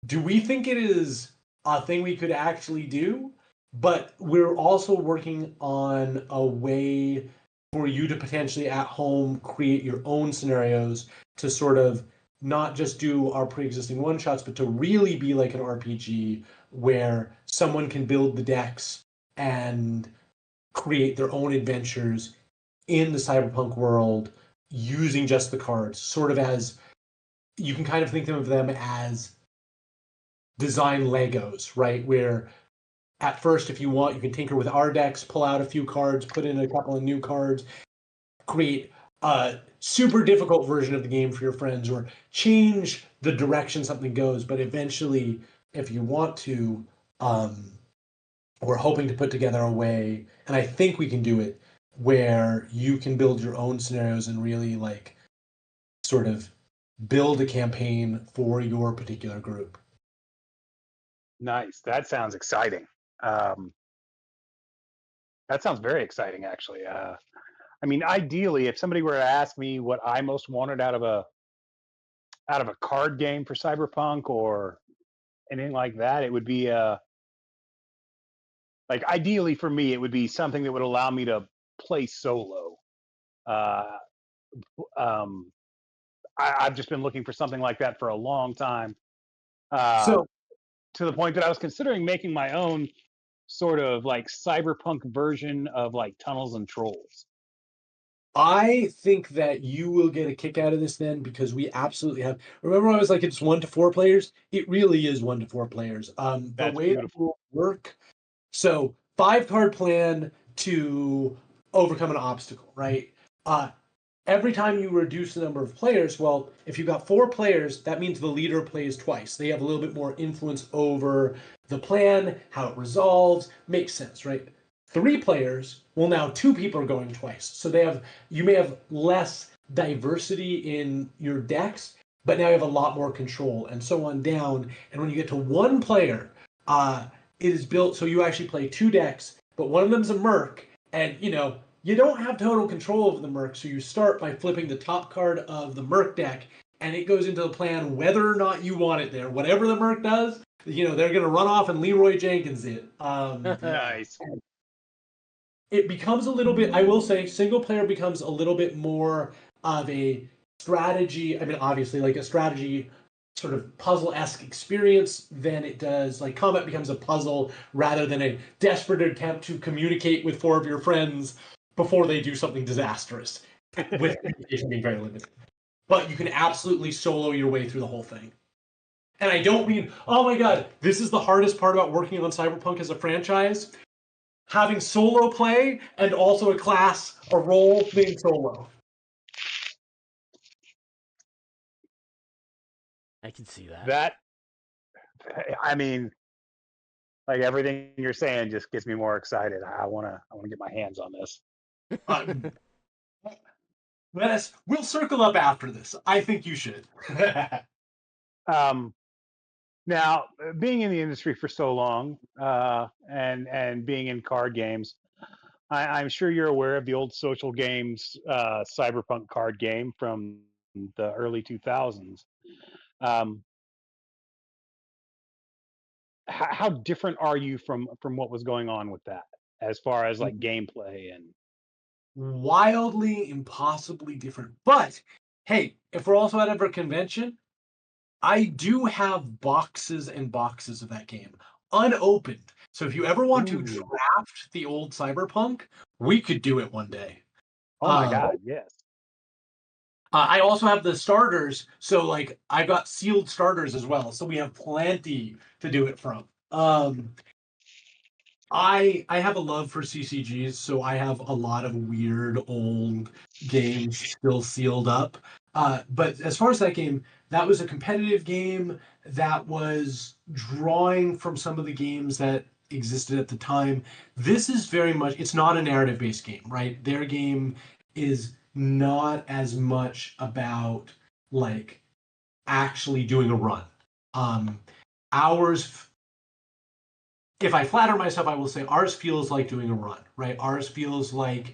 do we think it is a thing we could actually do? But we're also working on a way for you to potentially at home create your own scenarios to sort of not just do our pre-existing one shots, but to really be like an RPG where someone can build the decks and create their own adventures in the cyberpunk world using just the cards, sort of as you can kind of think of them as design Legos, right? Where at first, if you want, you can tinker with our decks, pull out a few cards, put in a couple of new cards, create a super difficult version of the game for your friends, or change the direction something goes. But eventually, if you want to, um, we're hoping to put together a way, and I think we can do it, where you can build your own scenarios and really like sort of build a campaign for your particular group. Nice. That sounds exciting. Um, that sounds very exciting, actually. I mean, ideally, if somebody were to ask me what I most wanted out of a card game for Cyberpunk or anything like that, it would be like ideally for me, it would be something that would allow me to play solo. Um, I've just been looking for something like that for a long time. So To the point that I was considering making my own sort of like cyberpunk version of like Tunnels and Trolls. I think that you will get a kick out of this then because we absolutely have. Remember, I was like, it's 1 to 4 players. It really is 1 to 4 players. The That's way that beautiful. will work. So 5 card plan to overcome an obstacle, right? Uh, every time you reduce the number of players, well, if you've got 4 players, that means the leader plays twice. They have a little bit more influence over the plan, how it resolves. Makes sense, right? 3 players, well, now 2 people are going twice. So you may have less diversity in your decks, but now you have a lot more control and so on down. And when you get to 1 player, it is built so you actually play 2 decks, but one of them's a merc, and you don't have total control over the merc, so you start by flipping the top card of the merc deck, and it goes into the plan whether or not you want it there. Whatever the merc does, they're going to run off and Leroy Jenkins it. Nice. It becomes a little bit, I will say, single player becomes a little bit more of a strategy. I mean, obviously, like a strategy sort of puzzle-esque experience than it does. Like combat becomes a puzzle rather than a desperate attempt to communicate with 4 of your friends before they do something disastrous, with communication being very limited. But you can absolutely solo your way through the whole thing. And I don't mean, oh my god, this is the hardest part about working on Cyberpunk as a franchise. Having solo play and also a class, a role named solo. I can see that. That, I mean, like everything you're saying just gets me more excited. I wanna get my hands on this. We'll circle up after this. I think you should. um, Now, being in the industry for so long, and being in card games, I'm sure you're aware of the old social games, Cyberpunk card game from the early 2000s. Um, how different are you from what was going on with that, as far as like gameplay and? Wildly, impossibly different. But hey, if we're also at a convention, I do have boxes and boxes of that game unopened. So if you ever want to Ooh, draft the old Cyberpunk, we could do it one day. oh my Um, God, yes. I also have the starters, so like I've got sealed starters as well, so we have plenty to do it from. I have a love for CCGs, so I have a lot of weird old games still sealed up. But as far as that game, that was a competitive game that was drawing from some of the games that existed at the time. This is very much, it's not a narrative based game, right? Their game is not as much about like actually doing a run. Um, ours, if I flatter myself, I will say ours feels like doing a run, right? Ours feels like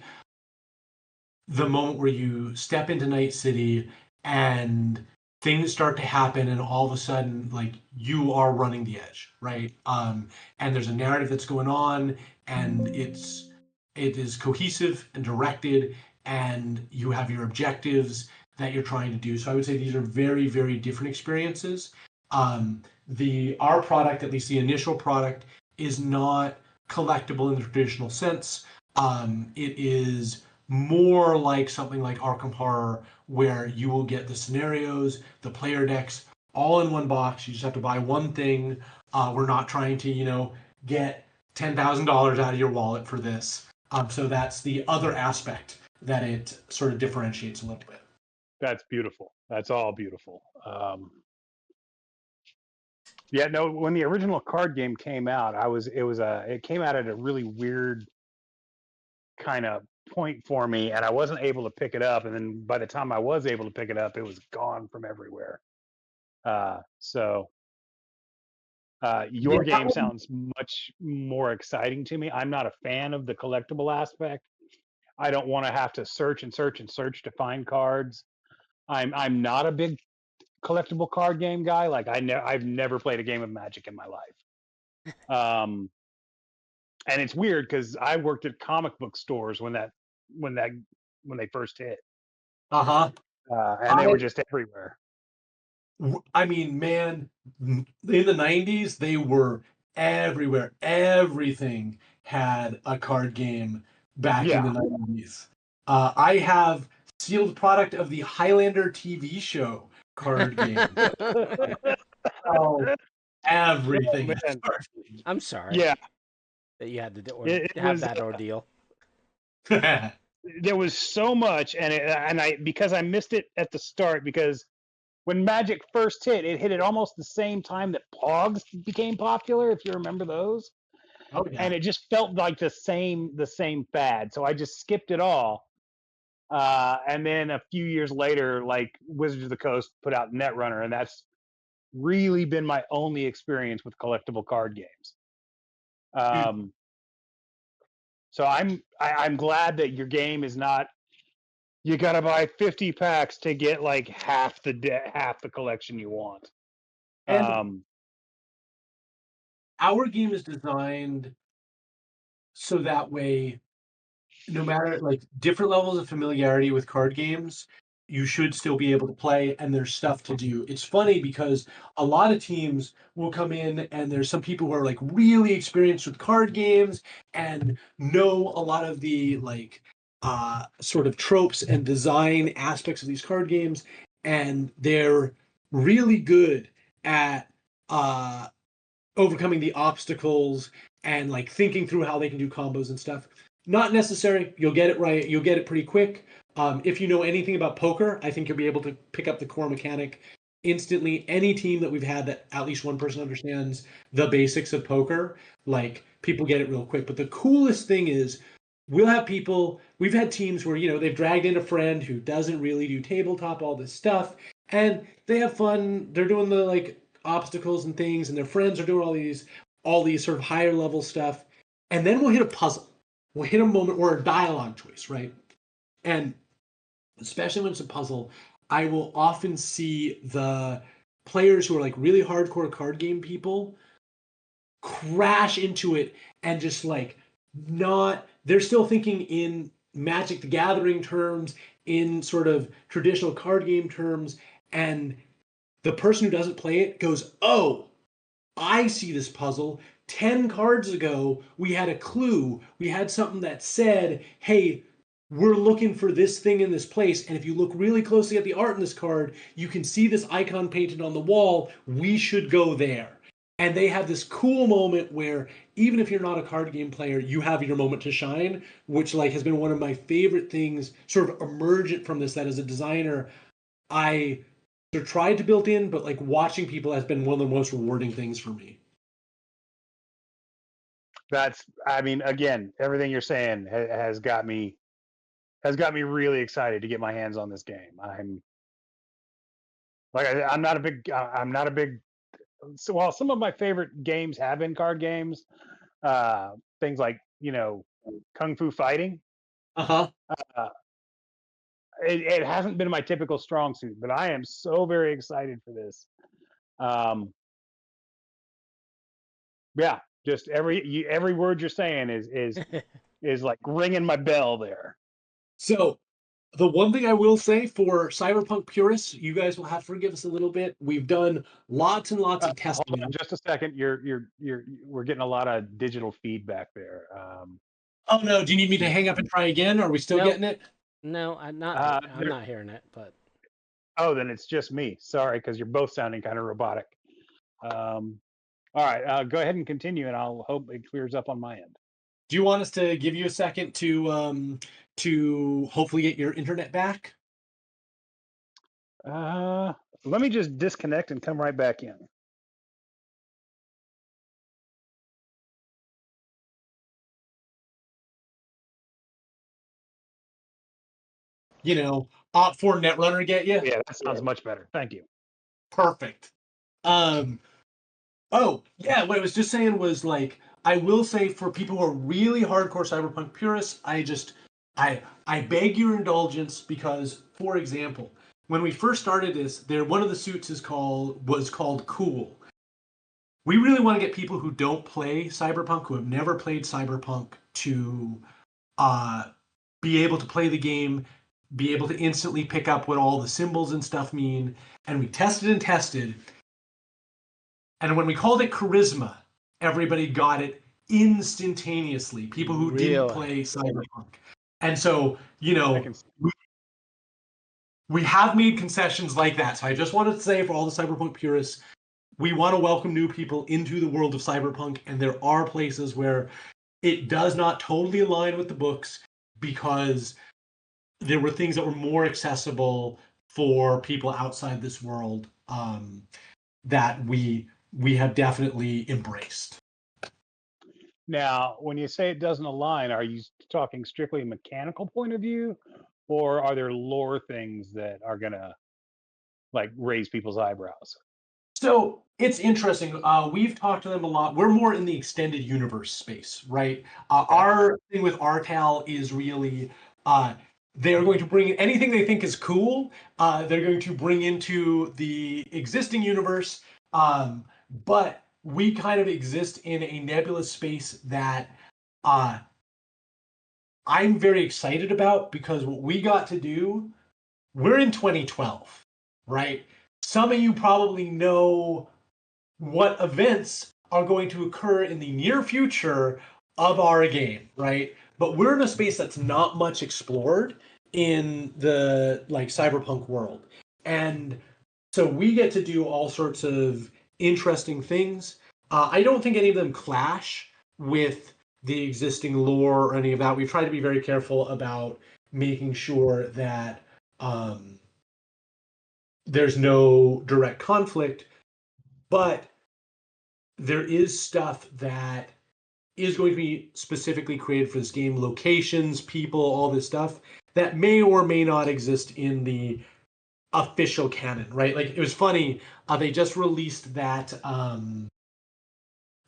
the moment where you step into Night City and things start to happen, and all of a sudden, like you are running the edge, right? And there's a narrative that's going on, and it is cohesive and directed, and you have your objectives that you're trying to do. So I would say these are very, very different experiences. The our product, at least the initial product, is not collectible in the traditional sense. It is more like something like Arkham Horror, where you will get the scenarios, the player decks, all in one box. You just have to buy one thing. We're not trying to, get $10,000 out of your wallet for this. So that's the other aspect that it sort of differentiates a little bit. That's beautiful. That's all beautiful. Yeah, no. When the original card game came out, it came out at a really weird kind of point for me, and I wasn't able to pick it up. And then by the time I was able to pick it up, it was gone from everywhere. So Yeah, your game sounds much more exciting to me. I'm not a fan of the collectible aspect. I don't want to have to search and search and search to find cards. I'm not a big collectible card game guy. Like I've never played a game of Magic in my life. And it's weird because I worked at comic book stores when that when they first hit. Uh-huh. And they were just everywhere. I mean, man, in the 90s, they were everywhere. Everything had a card game back in the 90s. I have sealed product of the Highlander TV show card game. Oh, everything is card game. I'm sorry. Yeah. That you had to It have was, that ordeal. there was so much, and I because I missed it at the start, because when Magic first hit, it hit at almost the same time that Pogs became popular, if you remember those. Oh, yeah. And it just felt like the same fad. So I just skipped it all. And then a few years later, like Wizards of the Coast put out Netrunner, and that's really been my only experience with collectible card games. So I'm glad that your game is not, you got to buy 50 packs to get like half the collection you want. And our game is designed so that way, no matter like different levels of familiarity with card games, you should still be able to play, and there's stuff to do. It's funny because a lot of teams will come in and there's some people who are like really experienced with card games and know a lot of the like sort of tropes and design aspects of these card games, and they're really good at overcoming the obstacles and like thinking through how they can do combos and stuff. Not necessary. You'll get it right. You'll get it pretty quick. If you know anything about poker, I think you'll be able to pick up the core mechanic instantly. Any team that we've had that at least one person understands the basics of poker, like people get it real quick. But the coolest thing is we'll have people, we've had teams where, you know, they've dragged in a friend who doesn't really do tabletop, all this stuff, and they have fun. They're doing the like obstacles and things, and their friends are doing all these sort of higher level stuff. And then we'll hit a puzzle. We'll hit a moment or a dialogue choice, right? And especially when it's a puzzle, I will often see the players who are like really hardcore card game people crash into it and just like not, they're still thinking in Magic the Gathering terms, in sort of traditional card game terms, and the person who doesn't play it goes, oh, I see this puzzle. 10 cards ago, we had a clue. We had something that said, hey, we're looking for this thing in this place. And if you look really closely at the art in this card, you can see this icon painted on the wall. We should go there. And they have this cool moment where even if you're not a card game player, you have your moment to shine, which like has been one of my favorite things sort of emergent from this, that as a designer, I tried to build in, but like watching people has been one of the most rewarding things for me. That's, I mean, again, everything you're saying has got me really excited to get my hands on this game. I'm not a big. So while some of my favorite games have been card games, things like, you know, Kung Fu Fighting. Uh-huh. It hasn't been my typical strong suit, but I am so very excited for this. Yeah, just every word you're saying is like ringing my bell there. So the one thing I will say for Cyberpunk purists, you guys will have to forgive us a little bit. We've done lots and lots of testing. Hold on just a second. We're getting a lot of digital feedback there. Oh no! Do you need me to hang up and try again? Are we still getting it? No, I'm not. I'm not hearing it. But then it's just me. Sorry, because you're both sounding kind of robotic. All right, go ahead and continue, and I'll hope it clears up on my end. Do you want us to give you a second to hopefully get your internet back? Let me just disconnect and come right back in. You know, OP4 Netrunner get you? Yeah, that sounds much better. Thank you. Perfect. Oh, yeah, what I was just saying was like, I will say for people who are really hardcore Cyberpunk purists, I beg your indulgence because, for example, when we first started this, one of the suits was called Cool. We really want to get people who don't play Cyberpunk, who have never played Cyberpunk, to be able to play the game, be able to instantly pick up what all the symbols and stuff mean. And we tested and tested. And when we called it charisma, everybody got it instantaneously. People who didn't play Cyberpunk. And so, we have made concessions like that. So I just wanted to say, for all the Cyberpunk purists, we want to welcome new people into the world of Cyberpunk. And there are places where it does not totally align with the books because there were things that were more accessible for people outside this world that we have definitely embraced. Now, when you say it doesn't align, are you talking strictly a mechanical point of view, or are there lore things that are gonna like raise people's eyebrows? So it's interesting. We've talked to them a lot. We're more in the extended universe space, right? Our thing with RTAL is really they are going to bring anything they think is cool. They're going to bring into the existing universe, but we kind of exist in a nebulous space that I'm very excited about because what we got to do, we're in 2012, right? Some of you probably know what events are going to occur in the near future of our game, right? But we're in a space that's not much explored in the cyberpunk world. And so we get to do all sorts of interesting things. I don't think any of them clash with the existing lore or any of that. We've tried to be very careful about making sure that there's no direct conflict, but there is stuff that is going to be specifically created for this game, locations, people, all this stuff that may or may not exist in the official canon, right? Like, it was funny, they just released that the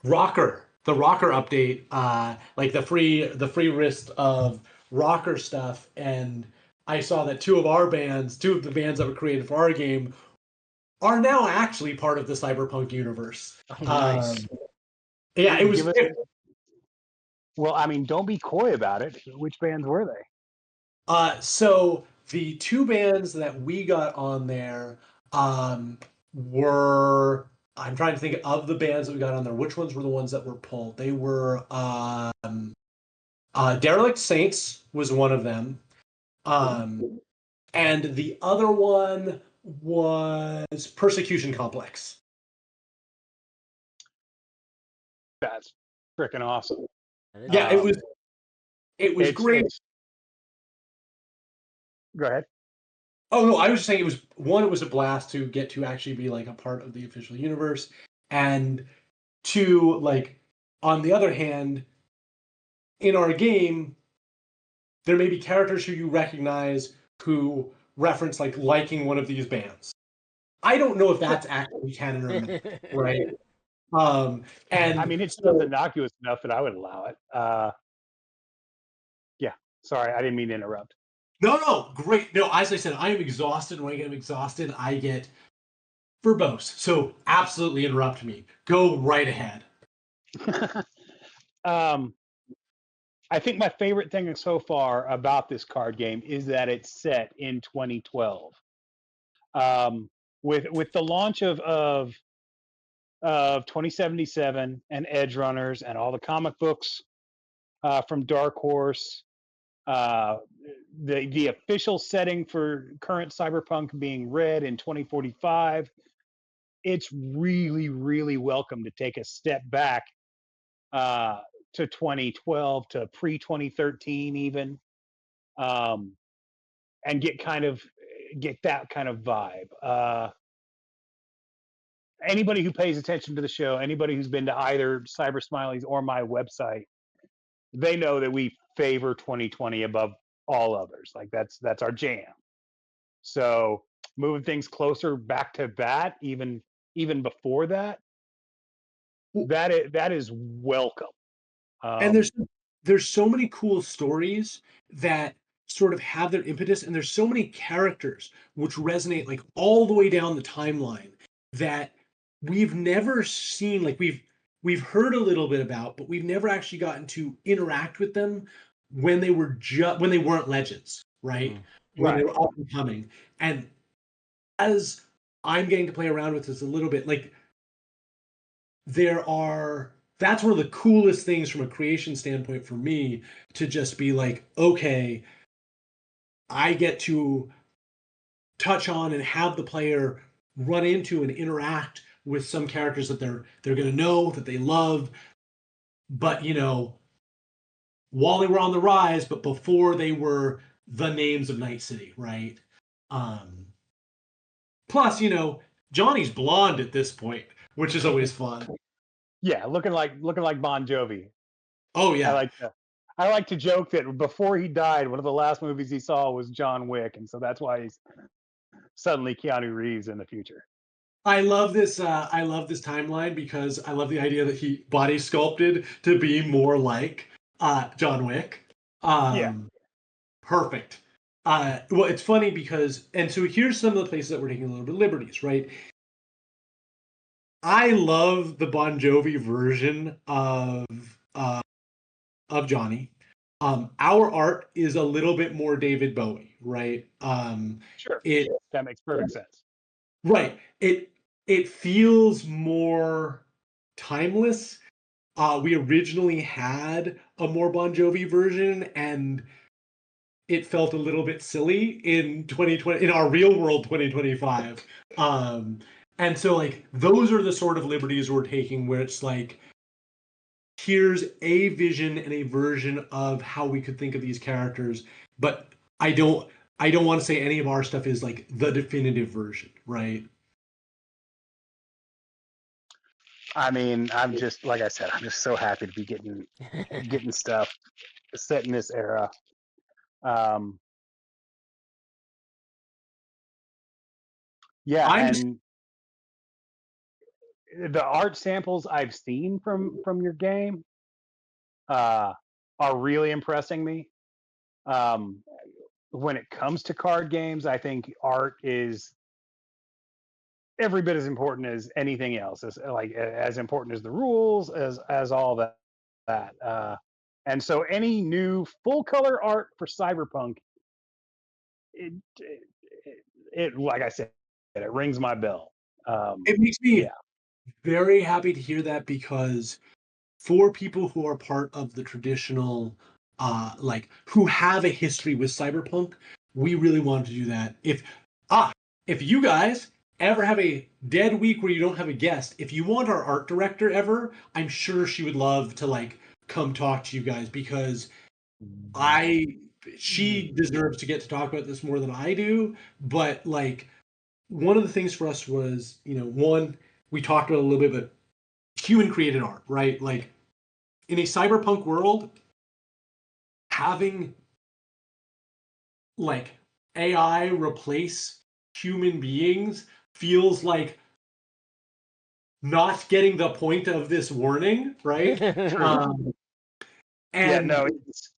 rocker update, like the free list of rocker stuff, and I saw that two of the bands that were created for our game are now actually part of the Cyberpunk universe. Oh, nice. Yeah, it was. Well, I mean, don't be coy about it. Which bands were they? So the two bands that we got on there were. I'm trying to think of the bands that we got on there. Which ones were the ones that were pulled? They were Derelict Saints was one of them, and the other one was Persecution Complex. That's freaking awesome. Yeah, it was great. Go ahead. Oh no, I was just saying it was a blast to get to actually be like a part of the official universe, and two, like, on the other hand, in our game, there may be characters who you recognize who reference liking one of these bands. I don't know if that's actually canon or not, right? And I mean, it's still innocuous enough that I would allow it. Yeah, sorry, I didn't mean to interrupt. No, great. No, as I said, I am exhausted. When I get exhausted, I get verbose. So absolutely interrupt me. Go right ahead. I think my favorite thing so far about this card game is that it's set in 2012. With the launch of 2077 and Edgerunners and all the comic books from Dark Horse, the official setting for current Cyberpunk being read in 2045, it's really, really welcome to take a step back to 2012, to pre-2013 even, and get that kind of vibe. Anybody who pays attention to the show, anybody who's been to either Cybersmily's or my website, they know that we favor 2020 above all others. Like that's our jam. So moving things closer back to that, even before that, that is welcome. And there's so many cool stories that sort of have their impetus, and there's so many characters which resonate like all the way down the timeline that we've never seen. Like we've heard a little bit about, but we've never actually gotten to interact with them when they weren't legends, right? When they were up and coming. And as I'm getting to play around with this a little bit, like that's one of the coolest things from a creation standpoint for me, to just be like, okay, I get to touch on and have the player run into and interact with some characters that they're going to know, that they love, but while they were on the rise, but before they were the names of Night City, right? Plus, Johnny's blonde at this point, which is always fun. Yeah, looking like Bon Jovi. Oh yeah. I like to joke that before he died, one of the last movies he saw was John Wick, and so that's why he's suddenly Keanu Reeves in the future. I love this. I love this timeline because I love the idea that he body sculpted to be more like John Wick. Yeah. Perfect. Well, it's funny because, and so here's some of the places that we're taking a little bit of liberties, right? I love the Bon Jovi version of Johnny. Our art is a little bit more David Bowie, right? Sure. That makes perfect sense. Right. It feels more timeless. We originally had a more Bon Jovi version, and it felt a little bit silly in 2020, in our real world 2025. And so like those are the sort of liberties we're taking, where it's like, here's a vision and a version of how we could think of these characters, but I don't want to say any of our stuff is like the definitive version, right? I mean, I'm just, like I said, I'm just so happy to be getting stuff set in this era. Yeah, and the art samples I've seen from your game are really impressing me. When it comes to card games, I think art is every bit as important as anything else. As important as the rules, as all that. And so any new full color art for Cyberpunk, it like I said, it rings my bell. It makes me very happy to hear that, because for people who are part of the traditional, like who have a history with Cyberpunk, we really want to do that. If you guys ever have a dead week where you don't have a guest, if you want our art director ever, I'm sure she would love to like come talk to you guys, because she deserves to get to talk about this more than I do. But like, one of the things for us was, one, we talked about a little bit, but human created art, right? Like in a cyberpunk world, having like AI replace human beings feels like not getting the point of this warning, right? It's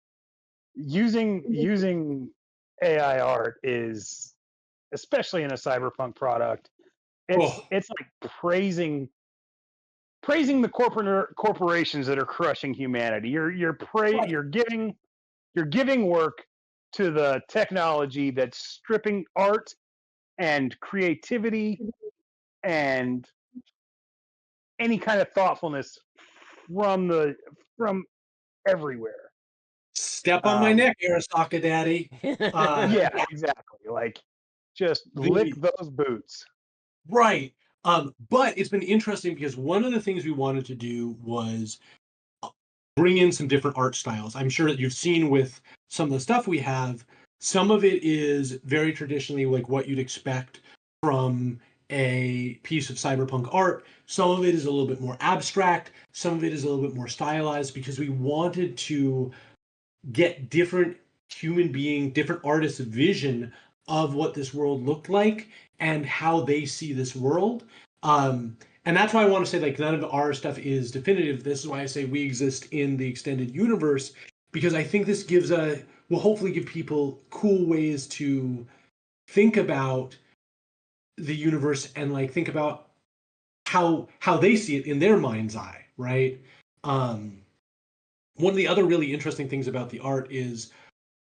using AI art is, especially in a cyberpunk product, it's like praising the corporations that are crushing humanity. You're giving work to the technology that's stripping art and creativity and any kind of thoughtfulness from everywhere. Step on my neck, Arasaka Daddy. Yeah, exactly. Like, just lick those boots. Right. But it's been interesting because one of the things we wanted to do was bring in some different art styles. I'm sure that you've seen with some of the stuff we have, some of it is very traditionally like what you'd expect from a piece of cyberpunk art. Some of it is a little bit more abstract. Some of it is a little bit more stylized, because we wanted to get different different artists' vision of what this world looked like and how they see this world. And that's why I want to say like none of our stuff is definitive. This is why I say we exist in the extended universe, because I think this will hopefully give people cool ways to think about the universe and like think about how they see it in their mind's eye, right? one of the other really interesting things about the art is,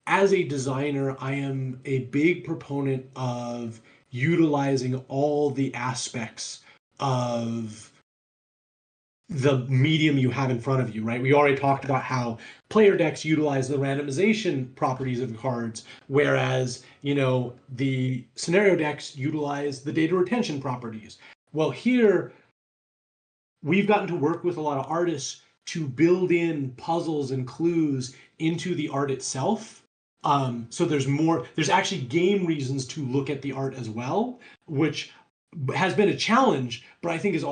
as a designer, I am a big proponent of utilizing all the aspects of the medium you have in front of you, right? We already talked about how player decks utilize the randomization properties of the cards, whereas, the scenario decks utilize the data retention properties. Well, here we've gotten to work with a lot of artists to build in puzzles and clues into the art itself. So there's actually game reasons to look at the art as well, which has been a challenge, but I think has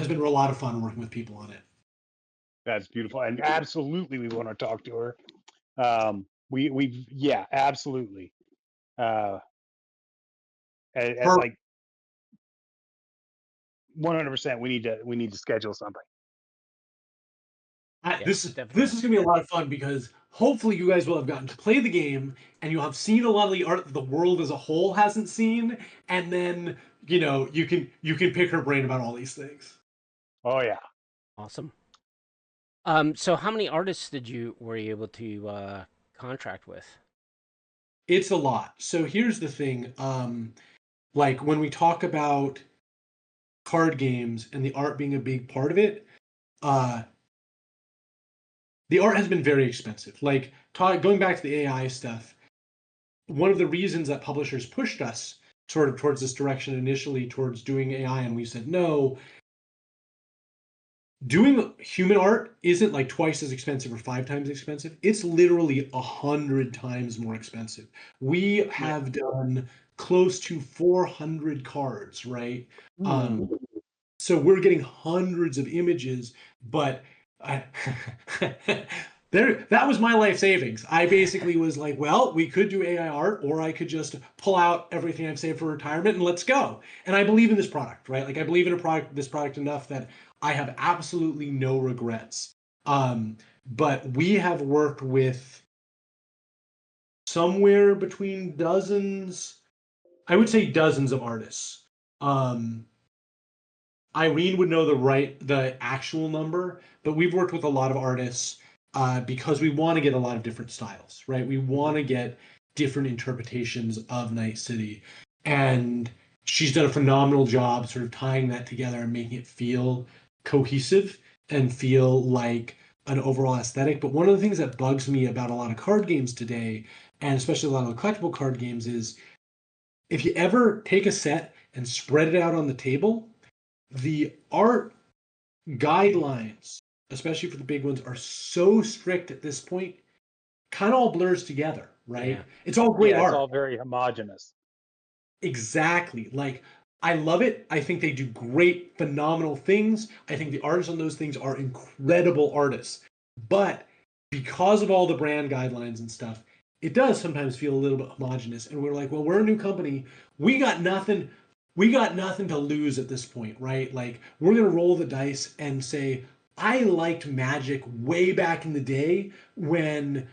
been a lot of fun working with people on it. That's beautiful, and absolutely, we want to talk to her. Yeah, absolutely. And like 100%, we need to schedule something. This is gonna be a lot of fun because hopefully you guys will have gotten to play the game and you'll have seen a lot of the art that the world as a whole hasn't seen, and then you can pick her brain about all these things. Oh yeah, awesome. So how many artists were you able to contract with? It's a lot. So here's the thing. Like when we talk about card games and the art being a big part of it, the art has been very expensive. Like going back to the AI stuff, one of the reasons that publishers pushed us sort of towards this direction initially, towards doing AI, and we said no, doing human art isn't like twice as expensive or 5 times expensive. It's literally 100 times more expensive. We have done close to 400 cards, right? So we're getting hundreds of images, but that was my life savings. I basically was like, well, we could do AI art, or I could just pull out everything I've saved for retirement and let's go. And I believe in this product, right? Like I believe in this product enough that I have absolutely no regrets. But we have worked with somewhere between dozens, I would say dozens of artists. Irene would know the actual number, but we've worked with a lot of artists because we want to get a lot of different styles, right? We want to get different interpretations of Night City, and she's done a phenomenal job sort of tying that together and making it feel cohesive and feel like an overall aesthetic. But one of the things that bugs me about a lot of card games today, and especially a lot of the collectible card games, is if you ever take a set and spread it out on the table, the art guidelines, especially for the big ones, are so strict at this point, kind of all blurs together, right? Yeah. It's all great art. It's all very homogenous. Exactly. Like, I love it. I think they do great, phenomenal things. I think the artists on those things are incredible artists. But because of all the brand guidelines and stuff, it does sometimes feel a little bit homogenous. And we're like, well, we're a new company. We got nothing to lose at this point, right? Like, we're going to roll the dice and say, I liked Magic way back in the day when,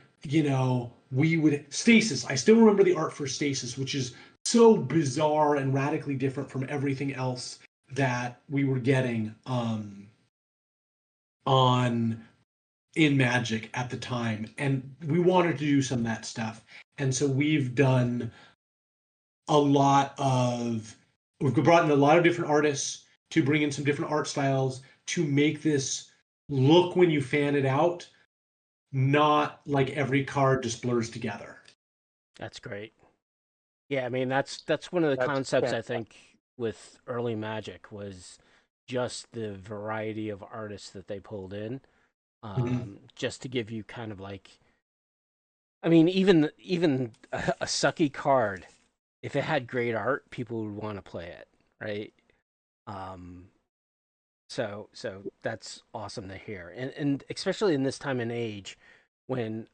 we would Stasis. I still remember the art for Stasis, which is so bizarre and radically different from everything else that we were getting in Magic at the time. And we wanted to do some of that stuff. And so we've brought in a lot of different artists to bring in some different art styles to make this look, when you fan it out, not like every card just blurs together. That's great. Yeah, I mean that's one of the concepts I think with early Magic was just the variety of artists that they pulled in, just to give you kind of like, I mean, even a sucky card, if it had great art, people would want to play it, right? So that's awesome to hear, and especially in this time and age, when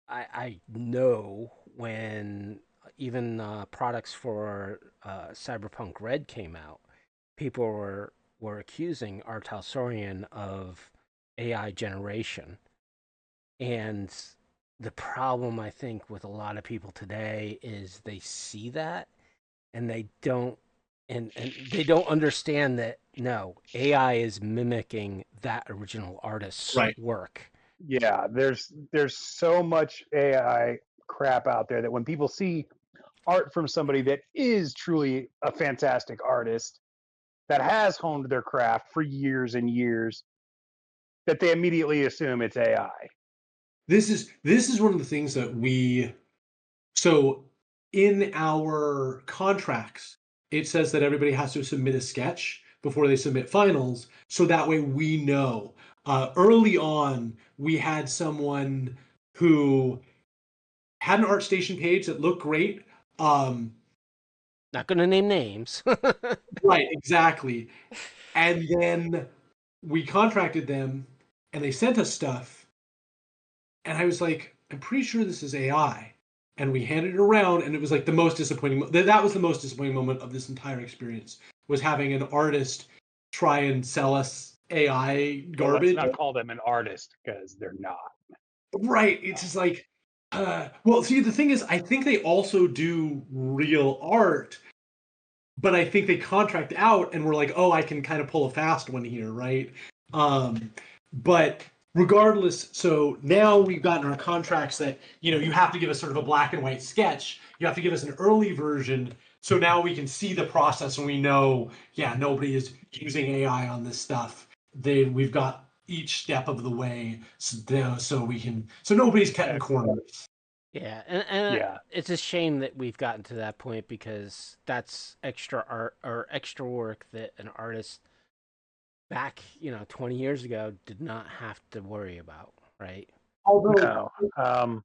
I know when even products for Cyberpunk Red came out, people were accusing Artalsorian of AI generation, and the problem I think with a lot of people today is they see that and they don't and they don't understand that no, AI is mimicking that original artist's work. Yeah, there's so much AI crap out there that when people see art from somebody that is truly a fantastic artist that has honed their craft for years and years, that they immediately assume it's AI. This is one of the things that so in our contracts, it says that everybody has to submit a sketch before they submit finals, so that way we know. Early on, we had someone who had an ArtStation page that looked great. Um, Not going to name names. right, exactly. And then we contracted them, and they sent us stuff, and I was like, I'm pretty sure this is AI. And we handed it around, and it was like the most disappointing. That was the most disappointing moment of this entire experience, was having an artist try and sell us AI Well, let's garbage. not call them an artist because they're not. Right. It's just like, well, see, the thing is, I think they also do real art, but I think they contract out and we're like, oh, I can kind of pull a fast one here, right? But regardless, so now we've gotten our contracts that, you have to give us sort of a black and white sketch. You have to give us an early version. So now we can see the process and we know, yeah, nobody is using AI on this stuff. We've got each step of the way, so nobody's cutting corners. Yeah, and Yeah, it's a shame that we've gotten to that point because that's extra art or extra work that an artist back, 20 years ago did not have to worry about, right? Although no. Um,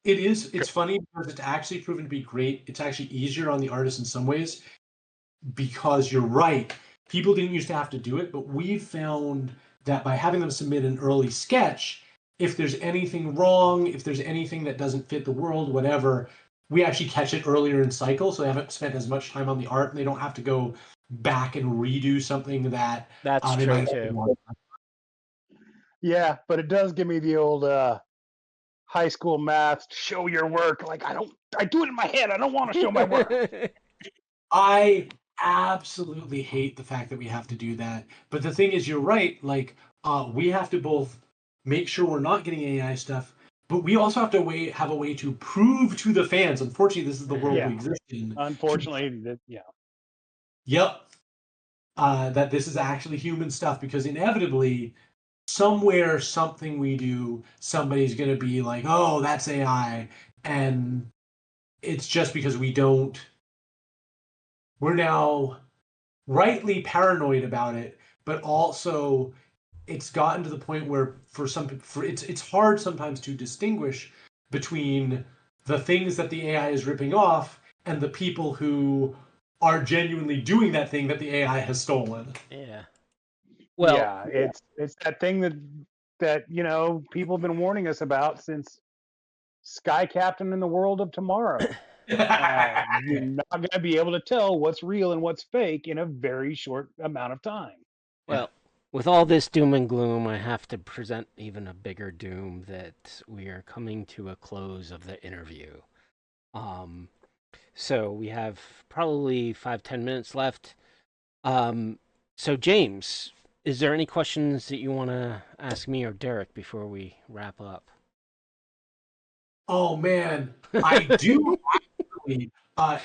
it's funny because it's actually proven to be great. It's actually easier on the artist in some ways because you're right. People didn't used to have to do it, but we've found that by having them submit an early sketch, if there's anything wrong, if there's anything that doesn't fit the world, whatever, we actually catch it earlier in cycle, so they haven't spent as much time on the art, and they don't have to go back and redo something that That's they true might. too. yeah, but it does give me the old high school math. Show your work. Like I do it in my head. I don't want to show my work. I absolutely hate the fact that we have to do that. But the thing is, you're right. Like, we have to both make sure we're not getting AI stuff, but we also have to have a way to prove to the fans. Unfortunately, this is the world Yeah, we exist in. unfortunately, yeah, Yep, that this is actually human stuff because inevitably, somewhere, something we do, somebody's going to be like, "Oh, that's AI," and it's just because we're now rightly paranoid about it, but also it's gotten to the point where it's hard sometimes to distinguish between the things that the AI is ripping off and the people who are genuinely doing that thing that the AI has stolen. Yeah. Well, yeah. It's that thing that people have been warning us about since Sky Captain in the World of Tomorrow. You're not going to be able to tell what's real and what's fake in a very short amount of time. well, with all this doom and gloom, I have to present even a bigger doom that we are coming to a close of the interview. Um, so we have probably 5-10 minutes left. Um, so James, is there any questions that you want to ask me or Derek before we wrap up? Oh man, I do actually.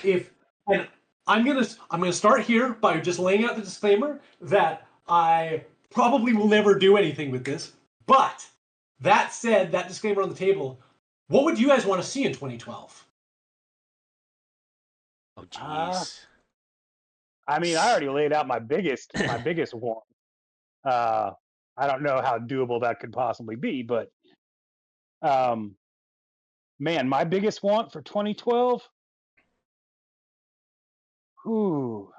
If and I'm gonna start here by just laying out the disclaimer that I probably will never do anything with this. But that said, that disclaimer on the table, what would you guys want to see in 2012? Oh, Uh, jeez. I mean, I already laid out my biggest one. Uh, I don't know how doable that could possibly be, but um, man, my biggest want for 2012. Ooh,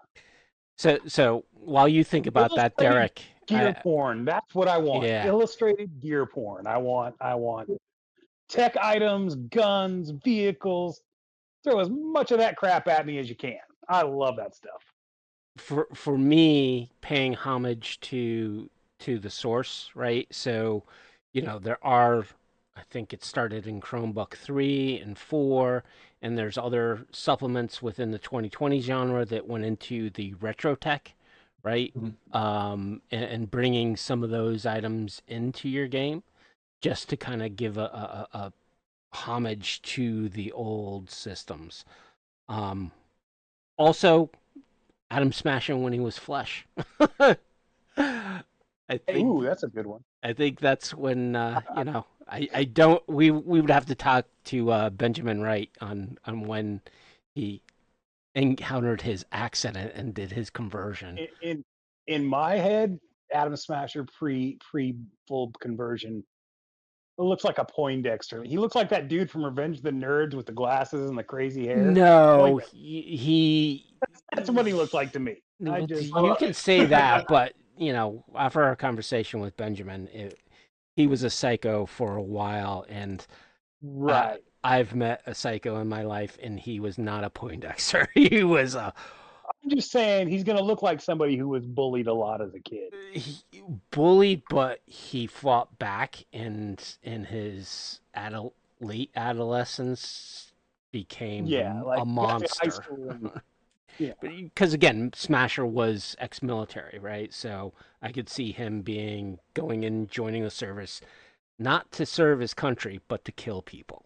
So while you think about that, illustrated Derek, gear porn. That's what I want. yeah, Illustrated gear porn. I want tech items, guns, vehicles. Throw as much of that crap at me as you can. I love that stuff. for me, paying homage to the source, right? So, there are, I think it started in Chromebook 3 and 4, and there's other supplements within the 2020 genre that went into the retro tech, right? And bringing some of those items into your game just to kind of give a homage to the old systems. Also, Adam smashing when he was flesh. I think Ooh, that's a good one. I think that's when I don't we would have to talk to Benjamin Wright on when he encountered his accent and did his conversion. In my head, Adam Smasher pre full conversion, it looks like a Poindexter. He looks like that dude from Revenge of the Nerds with the glasses and the crazy hair. No, Like he that's what he looked like to me. I well, just you can say that, but after our conversation with Benjamin, he was a psycho for a while, and right. I've met a psycho in my life, and he was not a Poindexter. He was I'm just saying he's gonna look like somebody who was bullied a lot as a kid. he, bullied, but he fought back, and in his late adolescence Yeah, became like a he got to high monster. school and yeah. Because again, Smasher was ex-military, right? So I could see him going and joining the service, not to serve his country, but to kill people.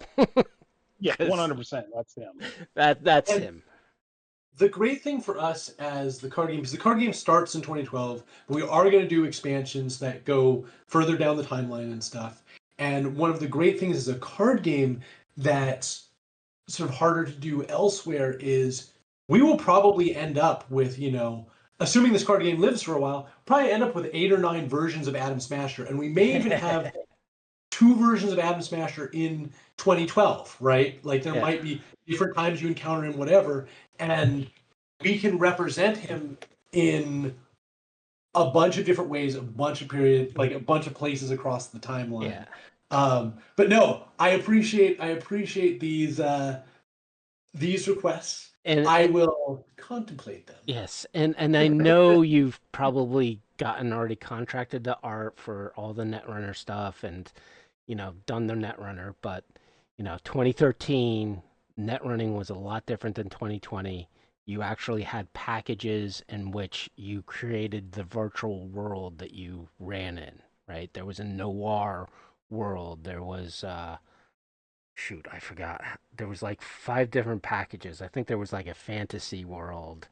Yeah, 100%. That's him. That's And him. the great thing for us as the card game, because the card game starts in 2012, but we are going to do expansions that go further down the timeline and stuff. And one of the great things as a card game that's sort of harder to do elsewhere is we will probably end up with, assuming this card game lives for a while, probably end up with 8 or 9 versions of Adam Smasher. And we may even have 2 versions of Adam Smasher in 2012, right? Like there might be different times you encounter him, whatever, and we can represent him in a bunch of different ways, a bunch of periods, like a bunch of places across the timeline. Yeah. But no, I appreciate these requests. And I will contemplate them. yes, and I know you've probably gotten already contracted the art for all the Netrunner stuff, and done the Netrunner, but 2013 Netrunning was a lot different than 2020. You actually had packages in which you created the virtual world that you ran in, right? There was a noir world. There was shoot, I forgot. There was like 5 different packages. I think there was like a fantasy world.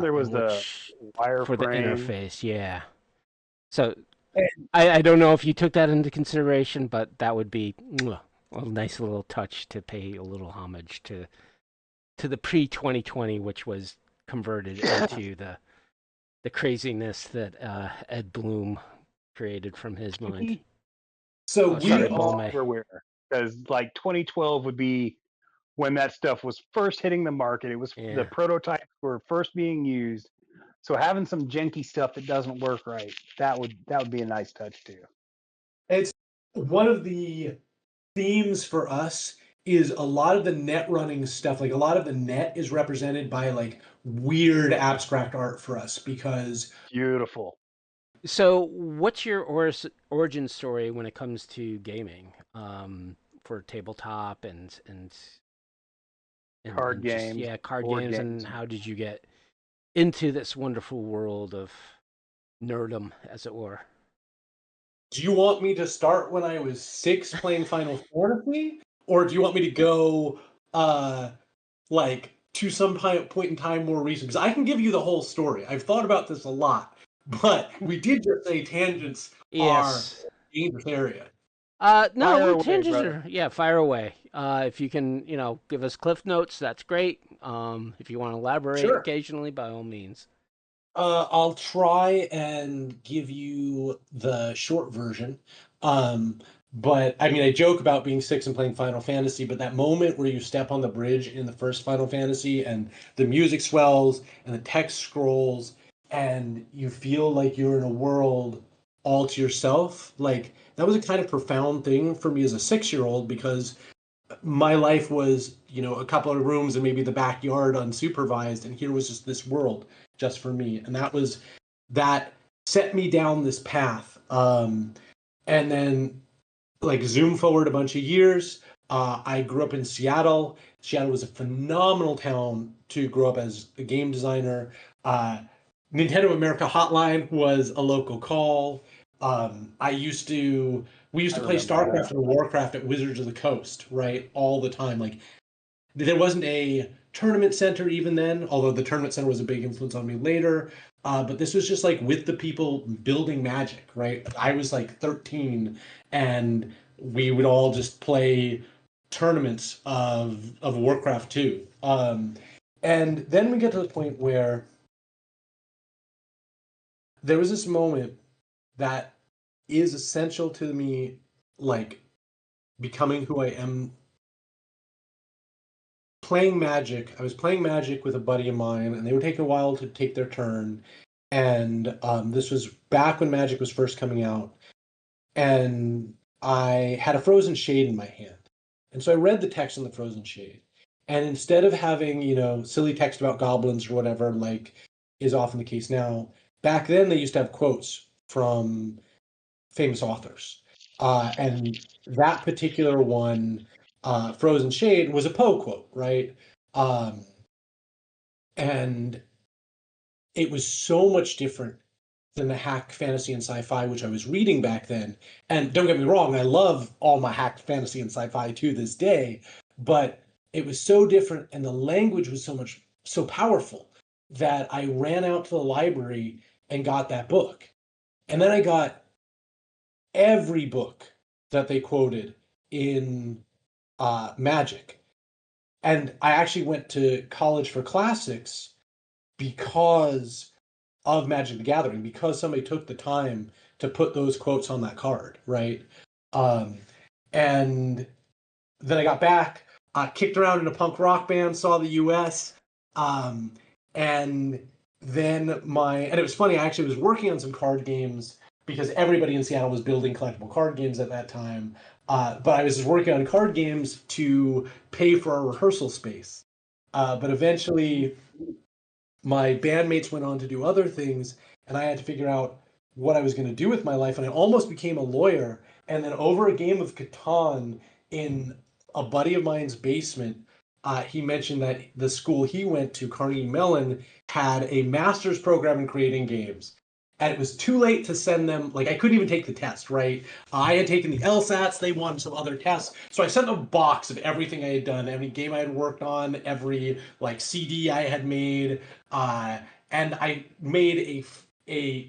There was in the which for the wireframe. interface, yeah. So I don't know if you took that into consideration, but that would be a nice little touch to pay a little homage to the pre 2020, which was converted into the craziness that Ed Bloom created from his mind. So Oh, we sorry, are everywhere because like 2012 would be when that stuff was first hitting the market. It was the prototypes were first being used. So having some janky stuff that doesn't work right, that would be a nice touch too. It's one of the themes for us is a lot of the net running stuff, like a lot of the net is represented by like weird abstract art for us because beautiful. So, what's your origin story when it comes to gaming, for tabletop and card just, games, card board games, games. and how did you get into this wonderful world of nerdom, as it were? Do you want me to start when I was 6 playing Final Fantasy, or do you want me to go like to some point in time more recent? Because I can give you the whole story. I've thought about this a lot, but we did just say tangents are a dangerous area. No, tangents are fire away. If you can, give us cliff notes, that's great. If you want to elaborate occasionally, by all means. I'll try and give you the short version. But I mean, I joke about being 6 and playing Final Fantasy, but that moment where you step on the bridge in the first Final Fantasy and the music swells and the text scrolls and you feel like you're in a world all to yourself, like that was a kind of profound thing for me as a 6-year-old because my life was, a couple of rooms and maybe the backyard unsupervised, and here was just this world just for me, and that set me down this path. And then, like, zoom forward a bunch of years. I grew up in Seattle. Seattle was a phenomenal town to grow up as a game designer. Nintendo America Hotline was a local call. We used to play StarCraft and Warcraft at Wizards of the Coast, right, all the time. Like there wasn't a tournament center even then, although the tournament center was a big influence on me later. But this was just like with the people building Magic, right? I was like 13, and we would all just play tournaments of Warcraft 2. And then we get to the point where there was this moment that is essential to me, like becoming who I am. Playing Magic, I was playing Magic with a buddy of mine, and they would take a while to take their turn. And this was back when Magic was first coming out, and I had a Frozen Shade in my hand, and so I read the text on the Frozen Shade, and instead of having silly text about goblins or whatever, like is often the case now, back then they used to have quotes from famous authors, and that particular one, Frozen Shade, was a Poe quote, right? Um, and it was so much different than the hack fantasy and sci-fi which I was reading back then. And don't get me wrong, I love all my hack fantasy and sci-fi to this day, but it was so different, and the language was so powerful that I ran out to the library and got that book. And then I got every book that they quoted in Magic. And I actually went to college for classics because of Magic the Gathering, because somebody took the time to put those quotes on that card, right? And then I got back, kicked around in a punk rock band, saw the US, and then and it was funny, I actually was working on some card games because everybody in Seattle was building collectible card games at that time. But I was just working on card games to pay for our rehearsal space. But eventually, my bandmates went on to do other things, and I had to figure out what I was going to do with my life. And I almost became a lawyer. And then over a game of Catan in a buddy of mine's basement, he mentioned that the school he went to, Carnegie Mellon, had a master's program in creating games. And it was too late to send them, like I couldn't even take the test, right? I had taken the LSATs, they wanted some other tests. So I sent a box of everything I had done, every game I had worked on, every like CD I had made, and I made a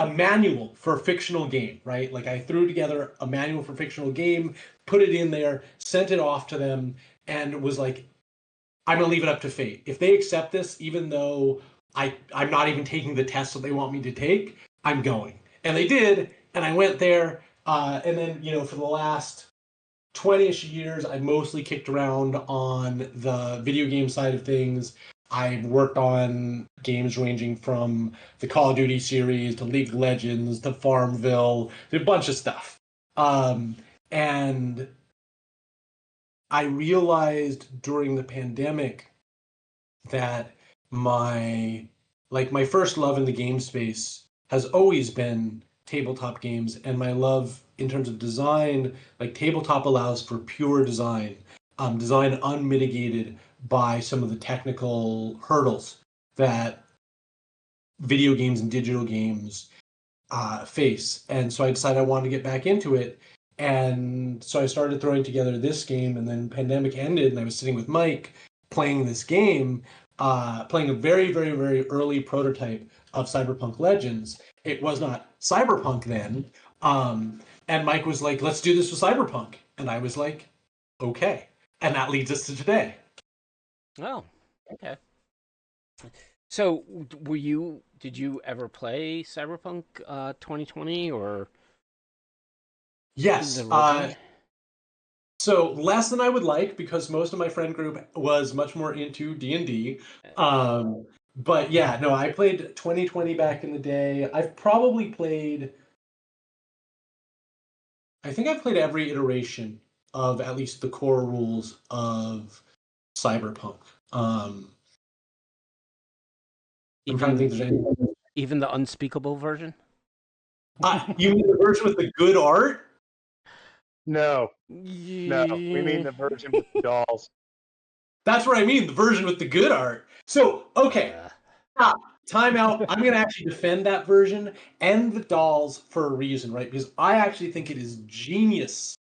manual for a fictional game, right? Like I threw together a manual for a fictional game, put it in there, sent it off to them, and was like, I'm gonna leave it up to fate. If they accept this, even though I'm not even taking the test that they want me to take, I'm going. And they did, and I went there, and then, for the last 20-ish years, I mostly kicked around on the video game side of things. I've worked on games ranging from the Call of Duty series to League of Legends to Farmville, to a bunch of stuff. And I realized during the pandemic that my first love in the game space has always been tabletop games, and my love in terms of design, like tabletop allows for pure design, design unmitigated by some of the technical hurdles that video games and digital games face. And so I decided I wanted to get back into it. And so I started throwing together this game, and then pandemic ended, and I was sitting with Mike playing this game, playing a very, very, very early prototype of Cyberpunk Legends. It was not Cyberpunk then. And Mike was like, let's do this with Cyberpunk. And I was like, okay. And that leads us to today. Oh, okay. So, did you ever play Cyberpunk 2020 or? Yes. So less than I would like, because most of my friend group was much more into D&D. But yeah, no, I played 2020 back in the day. I think I've played every iteration of at least the core rules of Cyberpunk. I'm trying to think if there's any. Even the unspeakable version? You mean the version with the good art? No, we mean the version with the dolls. That's what I mean, the version with the good art. So, okay. time out. I'm going to actually defend that version and the dolls for a reason, right? Because I actually think it is genius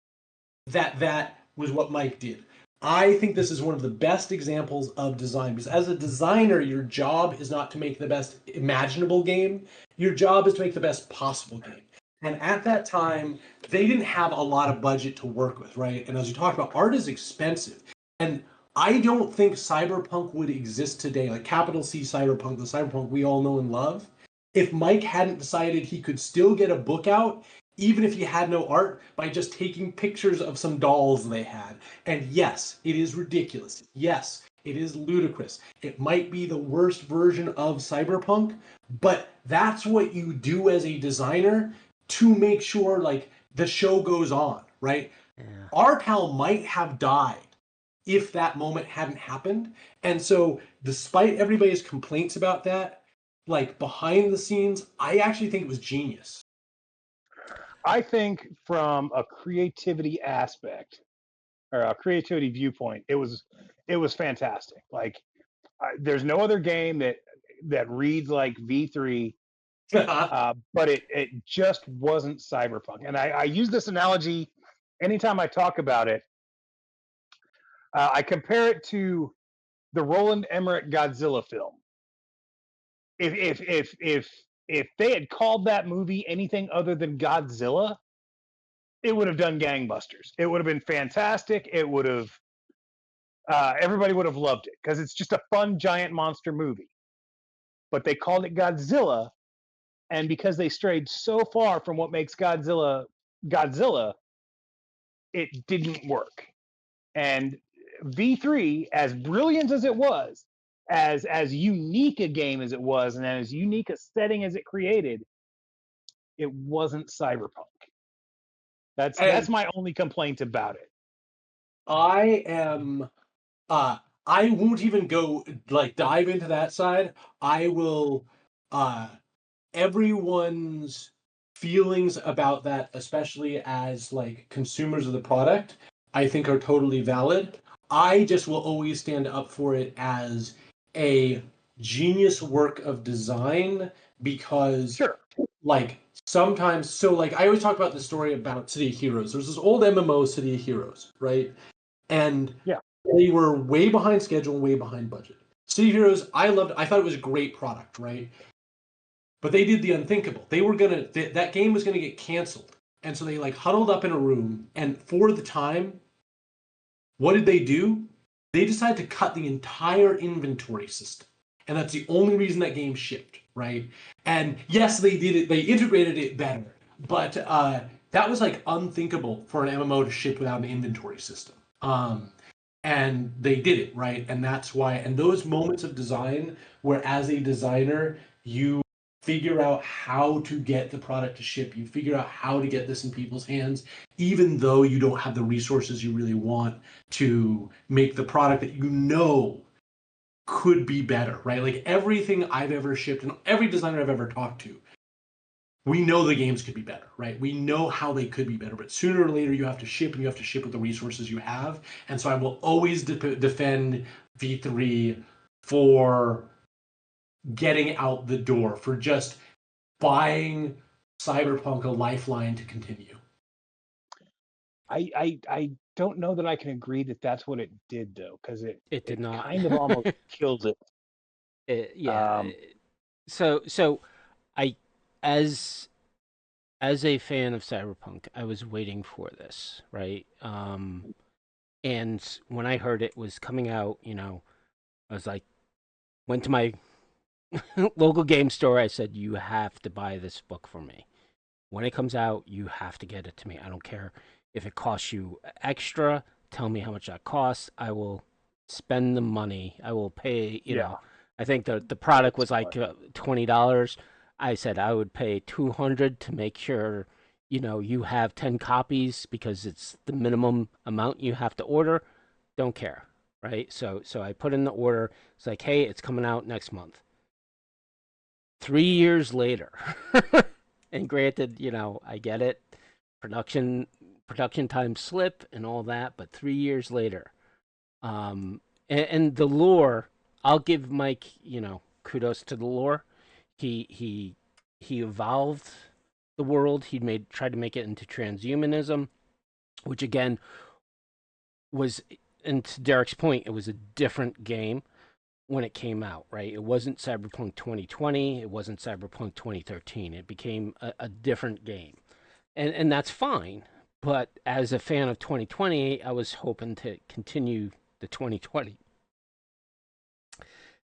that was what Mike did. I think this is one of the best examples of design, because as a designer, your job is not to make the best imaginable game. Your job is to make the best possible game. And at that time, they didn't have a lot of budget to work with, right? And as you talked about, art is expensive. And I don't think Cyberpunk would exist today, like capital C Cyberpunk, the Cyberpunk we all know and love, if Mike hadn't decided he could still get a book out, even if he had no art, by just taking pictures of some dolls they had. And yes, it is ridiculous. Yes, it is ludicrous. It might be the worst version of Cyberpunk, but that's what you do as a designer to make sure like the show goes on, right? Yeah. Our pal might have died if that moment hadn't happened. And so despite everybody's complaints about that, like behind the scenes, I actually think it was genius. I think from a creativity aspect or a creativity viewpoint, it was fantastic. Like there's no other game that reads like V3, but it just wasn't Cyberpunk. And I use this analogy anytime I talk about it. I compare it to the Roland Emmerich Godzilla film. If they had called that movie anything other than Godzilla, it would have done gangbusters. It would have been fantastic. It would have everybody would have loved it because it's just a fun giant monster movie. But they called it Godzilla, and because they strayed so far from what makes Godzilla Godzilla, it didn't work. And V3, as brilliant as it was, as unique a game as it was, and as unique a setting as it created, it wasn't Cyberpunk. That's my only complaint about it. I am I won't even go like dive into that side. I will everyone's feelings about that, especially as like consumers of the product, I think are totally valid. I just will always stand up for it as a genius work of design because Sure. like sometimes so like I always talk about the story about City of Heroes. There's this old MMO City of Heroes, right? And yeah, they were way behind schedule, way behind budget. City of Heroes, I loved. I thought it was a great product, right? But they did the unthinkable. They were gonna that game was gonna get canceled, and so they like huddled up in a room. And for the time, what did they do? They decided to cut the entire inventory system, and that's the only reason that game shipped, right? And yes, they did it. They integrated it better, but that was like unthinkable for an MMO to ship without an inventory system. And they did it, right? And that's why. And those moments of design, where as a designer you figure out how to get the product to ship, you figure out how to get this in people's hands, even though you don't have the resources you really want to make the product that you know could be better, right? Like everything I've ever shipped and every designer I've ever talked to, we know the games could be better, right? We know how they could be better, but sooner or later you have to ship, and you have to ship with the resources you have. And so I will always defend V3 for getting out the door, for just buying Cyberpunk a lifeline to continue. I don't know that I can agree that that's what it did though, because it did not. Kind of almost killed it. Yeah. So I as a fan of Cyberpunk, I was waiting for this, right? And when I heard it was coming out, I was like, went to my local game store. I said, "You have to buy this book for me. When it comes out, you have to get it to me. I don't care if it costs you extra. Tell me how much that costs. I will spend the money. I will pay. You know, I think the product was like $20. I said I would pay $200 to make sure you have 10 copies because it's the minimum amount you have to order. Don't care, right? So I put in the order. It's like, hey, it's coming out next month. 3 years later, and granted, I get it, production time slip and all that, but 3 years later, and the lore, I'll give Mike, kudos to the lore. He evolved the world. He tried to make it into transhumanism, which again was, and to Derek's point, it was a different game when it came out, right? It wasn't Cyberpunk 2020. It wasn't Cyberpunk 2013. It became a different game. And that's fine. But as a fan of 2020, I was hoping to continue the 2020.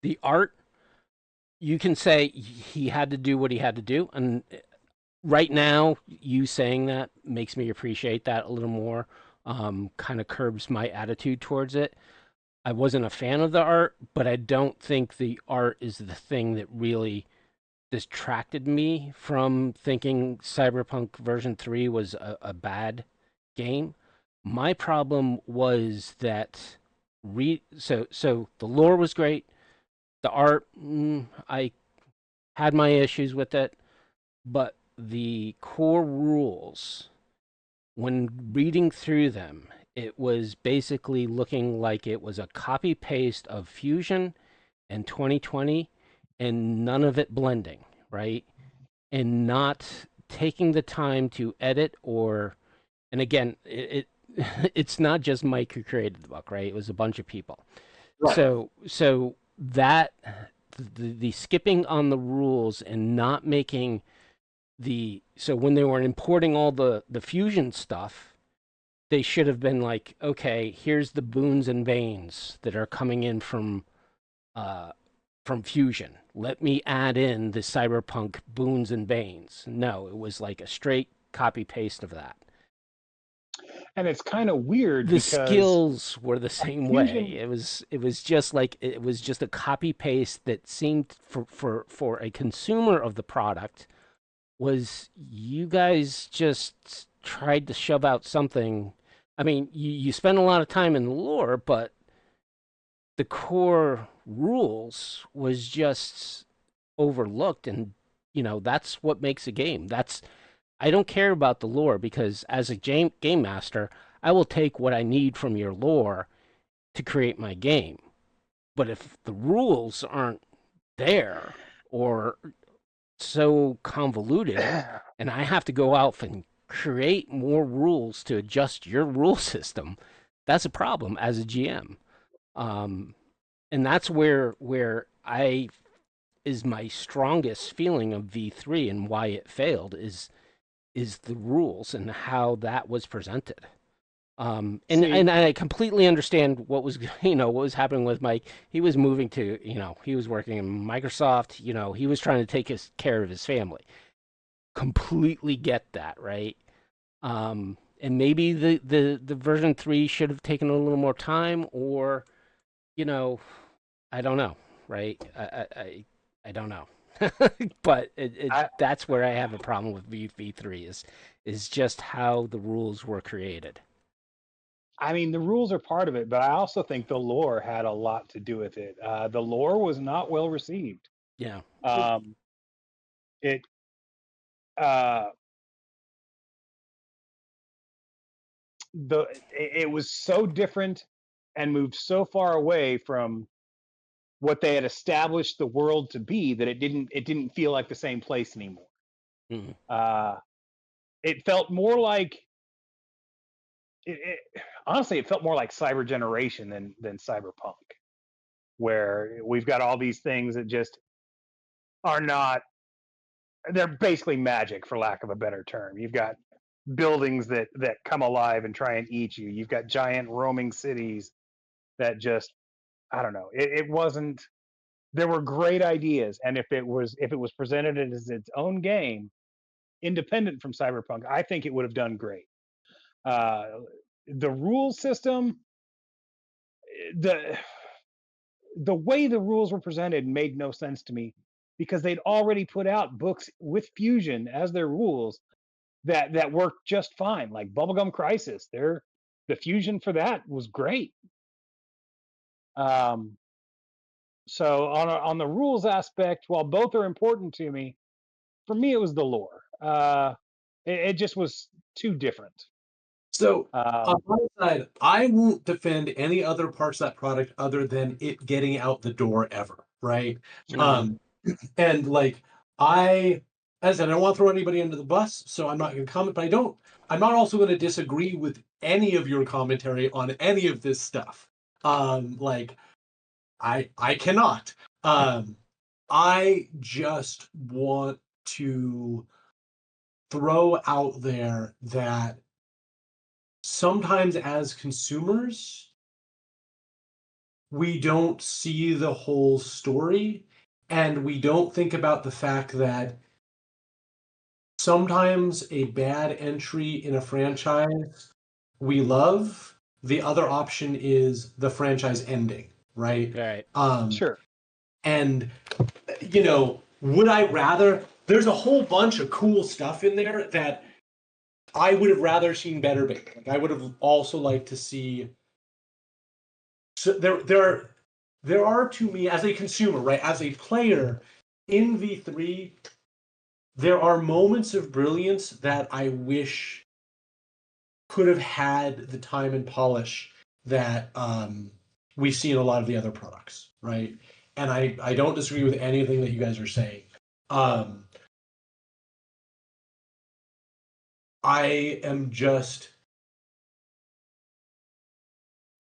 The art, you can say he had to do what he had to do. And right now, you saying that makes me appreciate that a little more. Kind of curbs my attitude towards it. I wasn't a fan of the art, but I don't think the art is the thing that really distracted me from thinking Cyberpunk version 3 was a bad game. My problem was that so the lore was great. The art, I had my issues with it, but the core rules, when reading through them, it was basically looking like it was a copy paste of Fusion and 2020 and none of it blending, right? And not taking the time to edit or, and again, it's not just Mike who created the book, right? It was a bunch of people. Right. So that the skipping on the rules and not making so when they were importing all the Fusion stuff, they should have been like, okay, here's the boons and banes that are coming in from Fusion. Let me add in the Cyberpunk boons and banes. No, it was like a straight copy paste of that. And it's kind of weird The because skills were the same Fusion, way. It was just like it was just a copy paste that seemed for a consumer of the product was you guys just tried to shove out something. I mean, you spend a lot of time in the lore, but the core rules was just overlooked, and that's what makes a game. I don't care about the lore because as a game master, I will take what I need from your lore to create my game. But if the rules aren't there or so convoluted and I have to go out and create more rules to adjust your rule system, that's a problem as a GM. And that's where I is my strongest feeling of V3 and why it failed is the rules and how that was presented. And I completely understand what was what was happening with Mike. He was moving to he was working in Microsoft. He was trying to take care of his family. Completely get that, right? And maybe the version 3 should have taken a little more time, or I don't know, right? I don't know. But that's where I have a problem with V3 is just how the rules were created. I mean, the rules are part of it, but I also think the lore had a lot to do with it. The lore was not well received. Yeah. It was so different and moved so far away from what they had established the world to be that it didn't feel like the same place anymore. Mm-hmm. It felt more like honestly, it felt more like Cyber Generation than Cyberpunk, where we've got all these things that just are not. They're basically magic, for lack of a better term. You've got buildings that come alive and try and eat you. You've got giant roaming cities that just, I don't know. It wasn't. There were great ideas, and if it was presented as its own game, independent from Cyberpunk, I think it would have done great. The rule system, the way the rules were presented made no sense to me because they'd already put out books with Fusion as their rules that worked just fine, like Bubblegum Crisis. The Fusion for that was great. So on the rules aspect, while both are important to me, for me it was the lore. It just was too different. So on my side, I won't defend any other parts of that product other than it getting out the door ever, right? And like As I said, I don't want to throw anybody under the bus, so I'm not going to comment. But I'm not also going to disagree with any of your commentary on any of this stuff. Like I cannot. I just want to throw out there that sometimes as consumers, we don't see the whole story, and we don't think about the fact that sometimes a bad entry in a franchise we love, the other option is the franchise ending, right? Right. Sure. And would I rather? There's a whole bunch of cool stuff in there that I would have rather seen better baked. Like I would have also liked to see. So there are to me as a consumer, right? As a player in V3, there are moments of brilliance that I wish could have had the time and polish that we see in a lot of the other products, right? And I don't disagree with anything that you guys are saying. I am just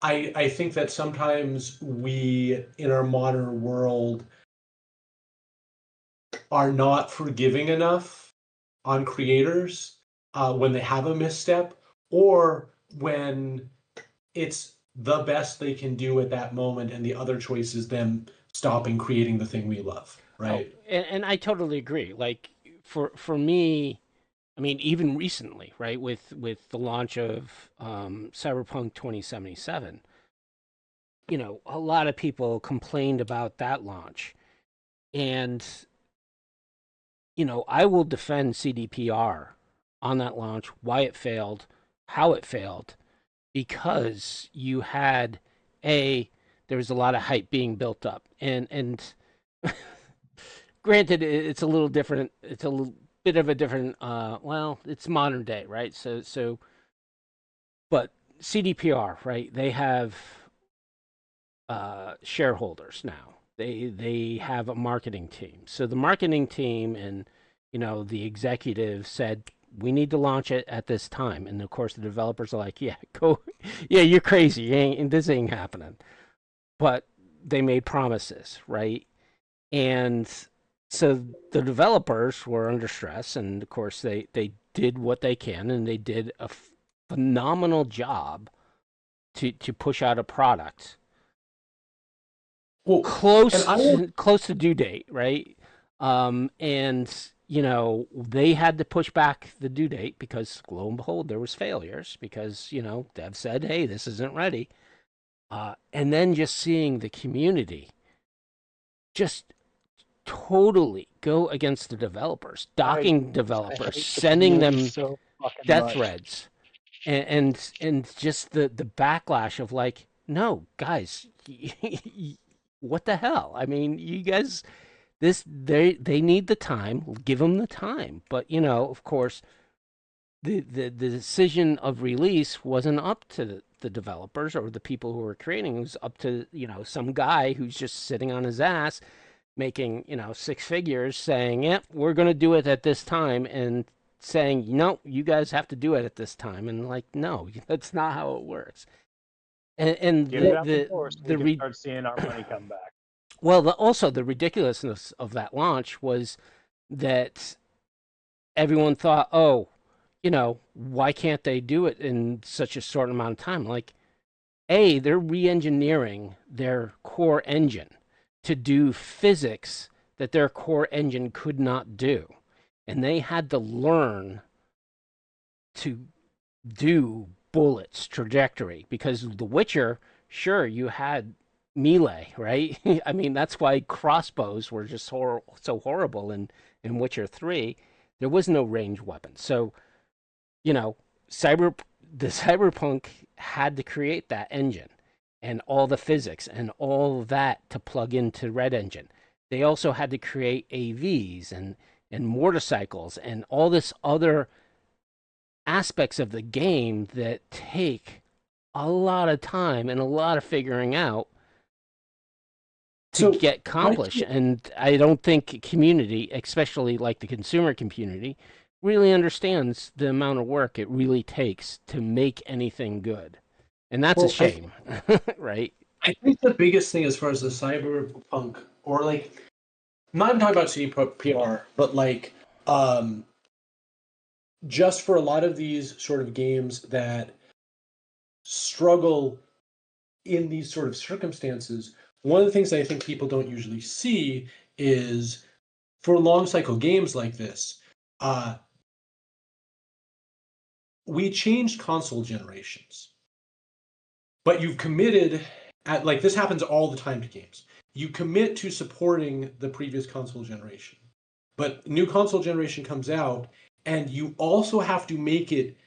I think that sometimes we in our modern world are not forgiving enough on creators when they have a misstep, or when it's the best they can do at that moment and the other choice is them stopping creating the thing we love, Oh, right? and I totally agree. Like for me, I mean, even recently, right, with the launch of Cyberpunk 2077, a lot of people complained about that launch. And, I will defend CDPR on that launch, why it failed, how it failed, because you had there was a lot of hype being built up. And granted, it's a little different. It's a little bit of a different, well, it's modern day, right? But CDPR, right? They have shareholders now. They have a marketing team. So the marketing team and the executive said we need to launch it at this time, and of course the developers are like, yeah, go, yeah, you're crazy, this ain't happening. But they made promises, right? And so the developers were under stress, and of course they did what they can, and they did a phenomenal job to push out a product Well, and I close to due date, right? And they had to push back the due date because lo and behold, there was failures because Dev said, "Hey, this isn't ready." And then just seeing the community just totally go against the developers, I docking I developers, hate the sending community them so fucking death much. threads, and just the backlash of like, no, guys, what the hell? I mean, you guys, they need the time. Give them the time. But of course, the decision of release wasn't up to the developers or the people who were creating. It was up to some guy who's just sitting on his ass making six figures saying, "Yep, we're going to do it at this time," and saying, "No, you guys have to do it at this time," and like, no, that's not how it works. And Get it out the door so we the can start seeing our money come back. well, also the ridiculousness of that launch was that everyone thought, oh, why can't they do it in such a short amount of time? Like, they're re-engineering their core engine to do physics that their core engine could not do. And they had to learn to do bullets trajectory because The Witcher, sure, you had melee, right? I mean, that's why crossbows were just so horrible in Witcher 3. There was no range weapon. So, you know, cyber the Cyberpunk had to create that engine and all the physics and all that to plug into Red Engine. They also had to create AVs and motorcycles and all this other aspects of the game that take a lot of time and a lot of figuring out. to get accomplished. And I don't think community, especially like the consumer community, really understands the amount of work it really takes to make anything good. And that's a shame, right? I think the biggest thing as far as the cyberpunk, or like, I'm not even talking about CD PR, but like, just for a lot of these sort of games that struggle in these sort of circumstances, one of the things that I think people don't usually see is for long cycle games like this, we changed console generations, but you've committed at, like, this happens all the time to games. You commit to supporting the previous console generation, but new console generation comes out and you also have to make it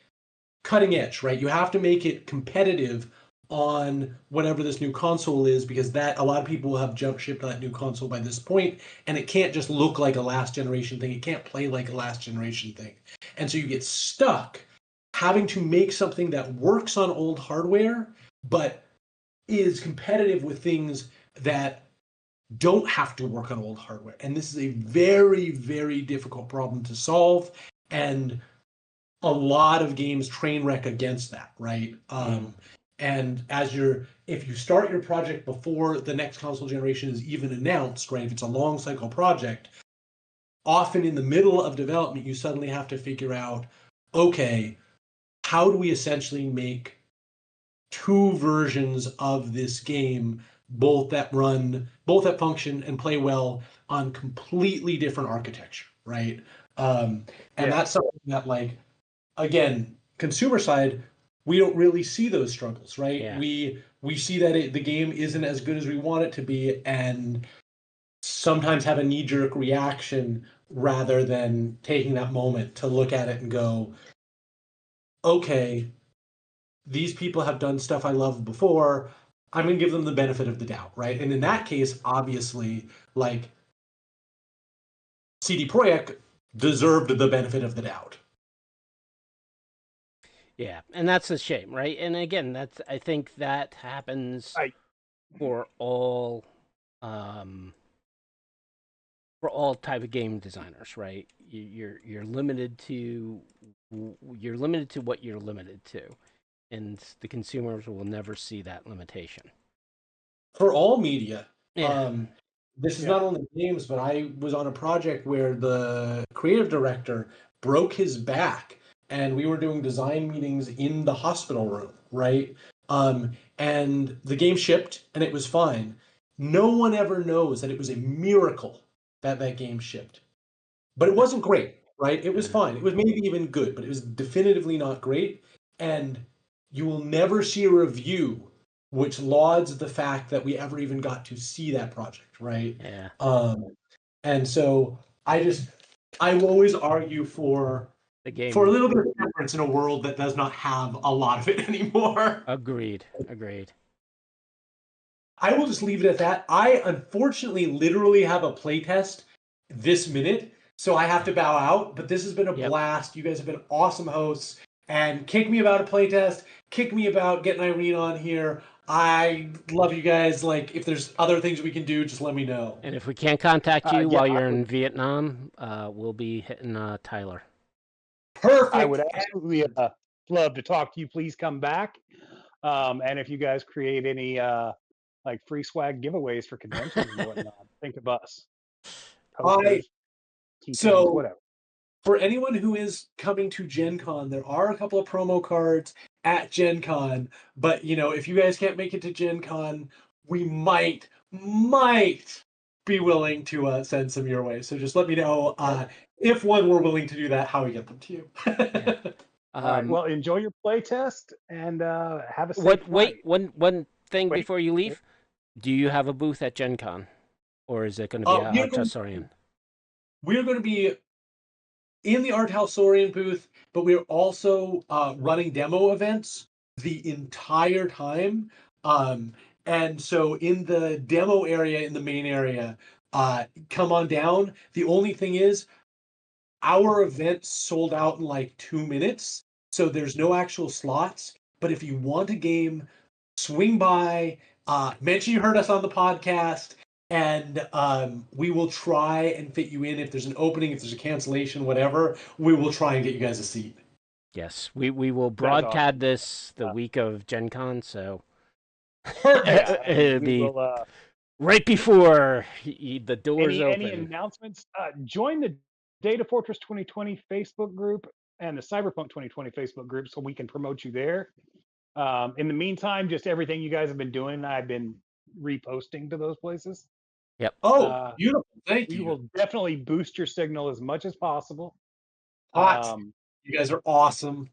cutting edge, right? You have to make it competitive on whatever this new console is, because that a lot of people will have jump shipped to that new console by this point, and it can't just look like a last generation thing. It can't play like a last generation thing. And so you get stuck having to make something that works on old hardware, but is competitive with things that don't have to work on old hardware. And this is a very, very difficult problem to solve. And a lot of games train wreck against that, right? And if you start your project before the next console generation is even announced, right? If it's a long cycle project, often in the middle of development, you suddenly have to figure out, okay, how do we essentially make two versions of this game, both that function and play well on completely different architecture, right? And that's something that, like, again, consumer side, we don't really see those struggles, right? Yeah. We see that the game isn't as good as we want it to be, and sometimes have a knee-jerk reaction rather than taking that moment to look at it and go, okay, these people have done stuff I loved before. I'm going to give them the benefit of the doubt, right? And in that case, obviously, like, CD Projekt deserved the benefit of the doubt. Yeah, and that's a shame, right? And again, I think that happens for all type of game designers, right? You're limited to what you're limited to, and the consumers will never see that limitation. For all media, Yeah. this is not only games, but I was on a project where the creative director broke his back, and we were doing design meetings in the hospital room, right? And the game shipped, and it was fine. No one ever knows that it was a miracle that that game shipped. But it wasn't great, right? It was fine. It was maybe even good, but it was definitively not great. And you will never see a review which lauds the fact that we ever even got to see that project, right? Yeah. And so I will always argue for The game. for a little bit of difference in a world that does not have a lot of it anymore. Agreed. I will just leave it at that. I unfortunately literally have a playtest this minute, so I have to bow out. But this has been a blast. You guys have been awesome hosts. And kick me about a playtest. Kick me about getting Irene on here. I love you guys. Like, if there's other things we can do, just let me know. And if we can't contact you while you're in Vietnam, we'll be hitting Tyler. Perfect. I would absolutely love to talk to you. Please come back. And if you guys create any like free swag giveaways for conventions and whatnot, think of us. Posters, keychains, whatever. For anyone who is coming to Gen Con, there are a couple of promo cards at Gen Con, but if you guys can't make it to Gen Con, we might be willing to send some your way. So just let me know if we're willing to do that, how we get them to you. All right. Well, enjoy your play test and have a safe flight. One thing before you leave. Do you have a booth at Gen Con? Or is it going to be at Art House Saurian? We're going to be in the Art House Saurian booth, but we're also running demo events the entire time. And so in the demo area, in the main area, come on down. The only thing is, our event sold out in like 2 minutes, so there's no actual slots. But if you want a game, swing by, mention you heard us on the podcast, and we will try and fit you in if there's an opening, if there's a cancellation, whatever. We will try and get you guys a seat. Yes, we will That's broadcast awesome. this the week of Gen Con, so Perfect. Yeah, and it'll we be will. right before the doors Any open. announcements? Join the Data Fortress 2020 Facebook group and the Cyberpunk 2020 Facebook group so we can promote you there. In the meantime, just everything you guys have been doing, I've been reposting to those places. Yep. Oh, Uh, beautiful. Thank we you. will definitely boost your signal as much as possible. Hot. You guys are awesome.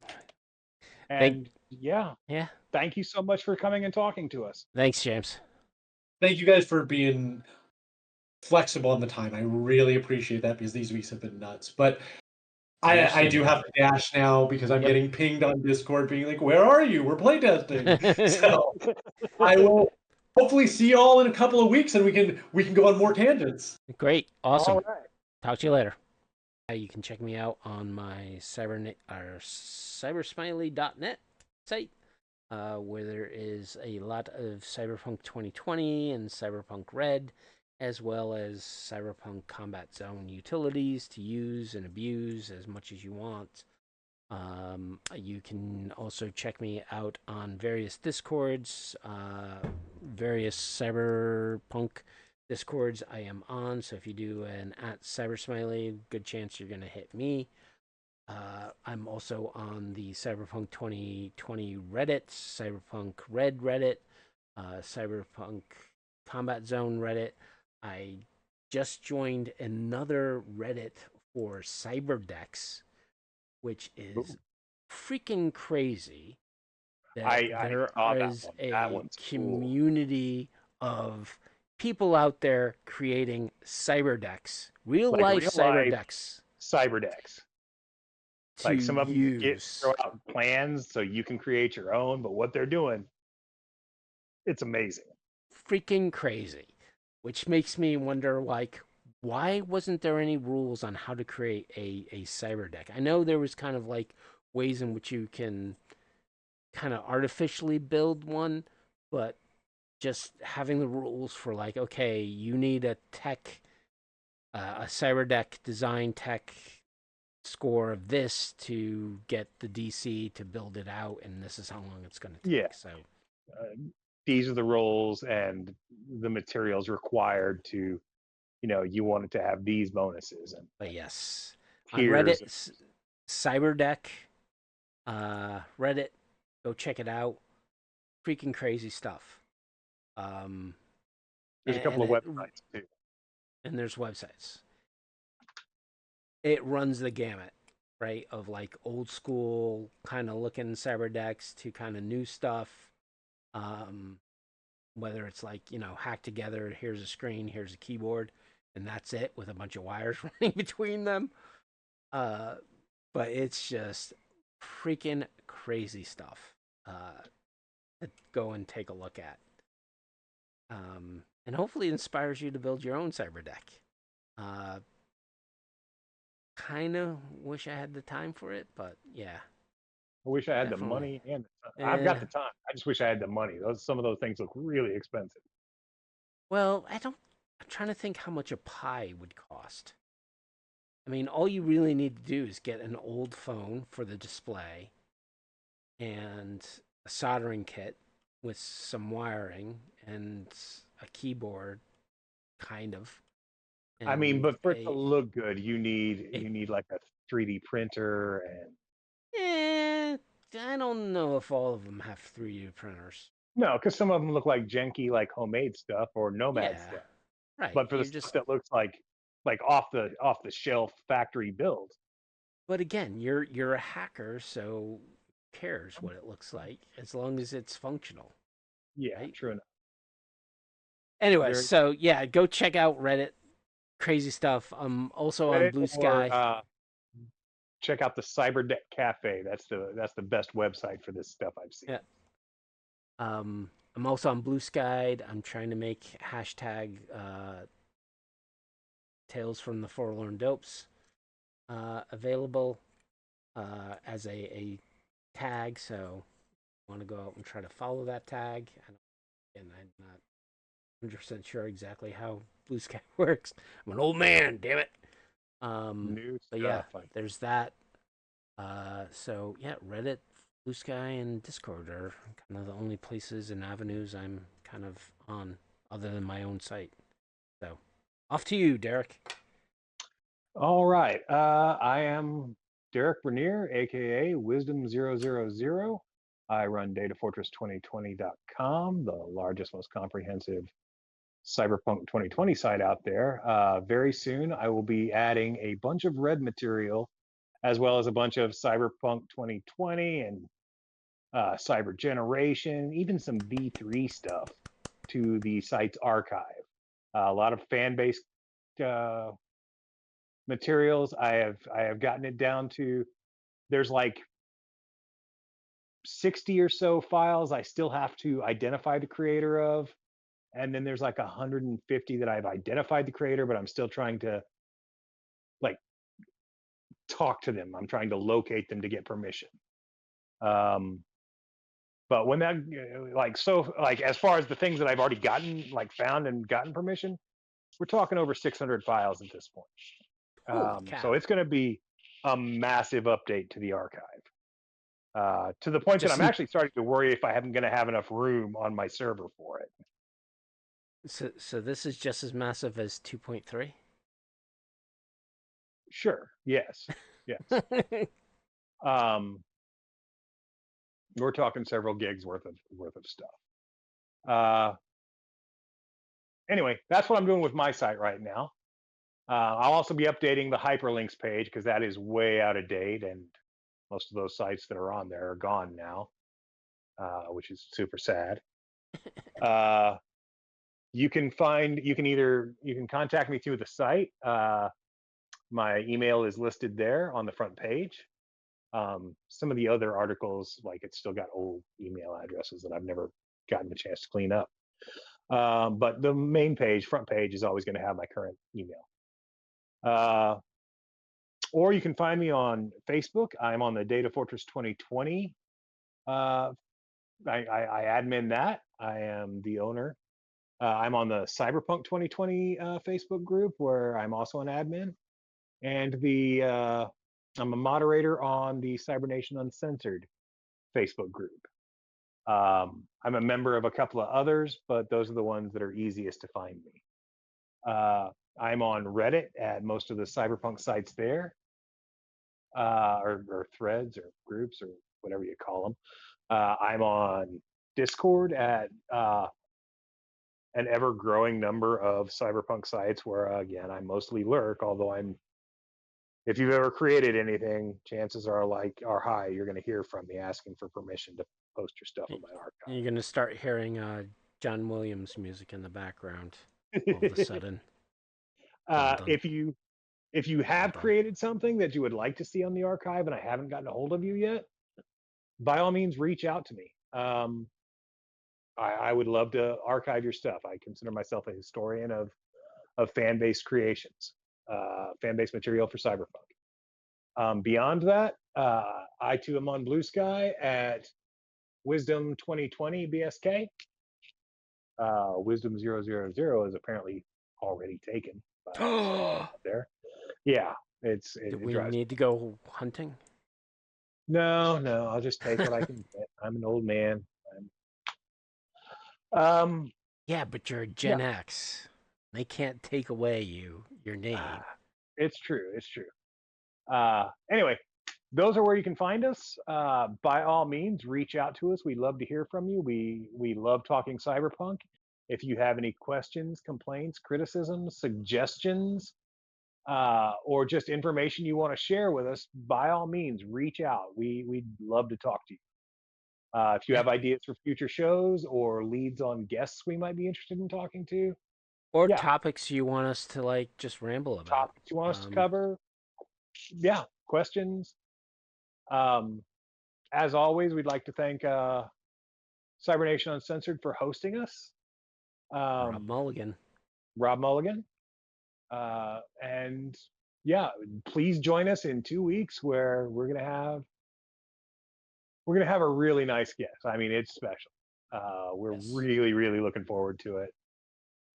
Thank And yeah, yeah. thank you so much for coming and talking to us. Thanks, James. Thank you guys for being flexible on the time. I really appreciate that because these weeks have been nuts. But I do have to dash now because I'm Yep. getting pinged on Discord being like, where are you? We're playtesting. So I will hopefully see you all in a couple of weeks and we can go on more tangents. Great. Awesome. All right. Talk to you later. You can check me out on my cybersmily.net site, where there is a lot of Cyberpunk 2020 and Cyberpunk Red, as well as Cyberpunk Combat Zone utilities to use and abuse as much as you want. You can also check me out on various Discords, various Cyberpunk Discords I am on. So if you do an @Cybersmily, good chance you're going to hit me. I'm also on the Cyberpunk 2020 Reddit, Cyberpunk Red Reddit, Cyberpunk Combat Zone Reddit. I just joined another Reddit for cyberdecks, which is freaking crazy that I there saw that is one. That a one's cool. community of people out there creating cyber decks, real Like life real cyber life decks cyber decks. to Like some of them use. throw out plans so you can create your own, but what they're doing, it's amazing. Freaking crazy. Which makes me wonder, like, why wasn't there any rules on how to create a cyber deck? I know there was kind of like ways in which you can kind of artificially build one, but just having the rules for like, okay, you need a tech, a cyber deck design tech score of this to get the DC to build it out, and this is how long it's going to Yeah. take. So Uh, these are the roles and the materials required to, you want it to have these bonuses and but yes, on tiers. Reddit, Cyberdeck, Reddit, go check it out. Freaking crazy stuff. Um, There's a couple of it, websites too. and there's websites. It runs the gamut, right? Of like old school kind of looking cyber decks to kind of new stuff. Um, whether it's like, hack together, here's a screen, here's a keyboard, and that's it with a bunch of wires running between them. Uh, but it's just freaking crazy stuff. Go and take a look at. And hopefully inspires you to build your own cyber deck. Uh, kind of wish I had the time for it, but yeah, I wish I had the definitely. money and the time. I've got Eh, the time. I just wish I had the money. Some of those things look really expensive. well, I don't. I'm trying to think how much a pie would cost. I mean, all you really need to do is get an old phone for the display and a soldering kit with some wiring and a keyboard, kind of, I mean, and but for it to look good, you need a you need like a 3D printer and Eh, I don't know if all of them have 3D printers. no, because some of them look like janky, like homemade stuff or nomad Yeah, stuff. right. But for the You're stuff just, that looks like off the shelf factory build, but again, you're a hacker, so who cares what it looks like as long as it's functional, yeah, right? true enough. Anyway, Very so yeah, go check out Reddit. Crazy stuff. I'm also on Reddit Blue or Sky. check out the Cyberdeck Cafe. That's the best website for this stuff I've seen. Yeah. I'm also on Blue Sky. I'm trying to make hashtag Tales from the Forlorn Dopes available as a tag. So want to go out and try to follow that tag. And I'm not 100% sure exactly how Blue Sky works. I'm an old man, damn it. New But yeah, stuff. there's that. So yeah, Reddit, Blue Sky, and Discord are kind of the only places and avenues I'm kind of on, other than my own site. So, off to you, Derek. All right. I am Derek Bernier, aka Wisdom000. I run Datafortress2020.com, the largest, most comprehensive Cyberpunk 2020 site out there. Very soon, I will be adding a bunch of red material, as well as a bunch of Cyberpunk 2020 and Cyber Generation, even some V3 stuff to the site's archive. A lot of fan based uh, materials. I have gotten it down to there's like 60 or so files I still have to identify the creator of, and then there's like 150 that I've identified the creator, but I'm still trying to like talk to them. I'm trying to locate them to get permission. Um, but when that like as far as the things that I've already gotten like found and gotten permission, we're talking over 600 files at this point. Holy So cow! it's going to be a massive update to the archive. To the point that Just I'm actually starting to worry if I am going to have enough room on my server for it. so this is just as massive as 2.3. Sure. Yes. Yes. Um, we're talking several gigs worth of stuff. Anyway, that's what I'm doing with my site right now. I'll also be updating the hyperlinks page because that is way out of date, and most of those sites that are on there are gone now, which is super sad. You can contact me through the site. My email is listed there on the front page. Some of the other articles, like it's still got old email addresses that I've never gotten a chance to clean up. But the main page, front page, is always going to have my current email. Or you can find me on Facebook. I'm on the Datafortress 2020. I admin that. I am the owner. I'm on the Cyberpunk 2020 Facebook group where I'm also an admin, and I'm a moderator on the Cybernation Uncensored Facebook group. I'm a member of a couple of others, but those are the ones that are easiest to find me. I'm on Reddit at most of the Cyberpunk sites there, or threads or groups or whatever you call them. I'm on Discord at an ever growing number of Cyberpunk sites where, again, I mostly lurk, although if you've ever created anything, chances are high you're going to hear from me asking for permission to post your stuff in my You're archive. gonna start hearing John Williams music in the background all of a sudden. Dun dun If you dun have dun. created something that you would like to see on the archive and I haven't gotten a hold of you yet, by all means, reach out to me. I would love to archive your stuff. I consider myself a historian of fan-based creations, fan-based material for Cyberpunk. Beyond that, I too am on Blue Sky at Wisdom 2020 BSK. Wisdom 000 is apparently already taken by someone out there. Yeah, Do it we drives me. need to go hunting? No, I'll just take what I can get. I'm an old man. Um, Yeah, but you're a yeah, Gen X. They can't take away your name. it's true. It's true. Anyway, those are where you can find us. By all means, reach out to us. We love to hear from you. We love talking cyberpunk. If you have any questions, complaints, criticisms, suggestions, or just information you want to share with us, by all means, reach out. We'd love to talk to you. If you Yeah. have ideas for future shows or leads on guests we might be interested in talking to, Or yeah, topics you want us to like just ramble about. topics you want us to cover, yeah, questions. Um, as always, we'd like to thank Cybernation Uncensored for hosting us, Rob um, Mulligan. Rob Mulligan, and yeah, please join us in 2 weeks where we're gonna have a really nice guest. I mean, it's special. We're Yes. really looking forward to it.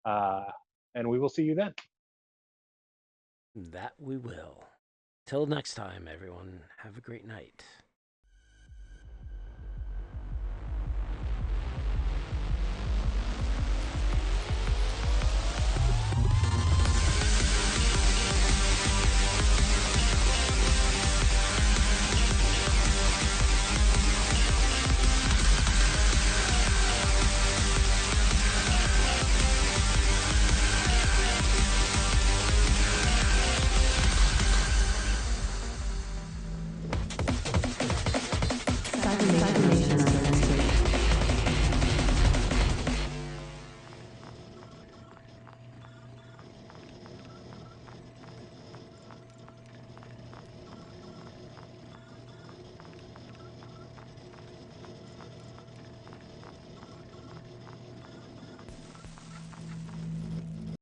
And we will see you then. That we will. Till next time, everyone. Have a great night. Cybersmily.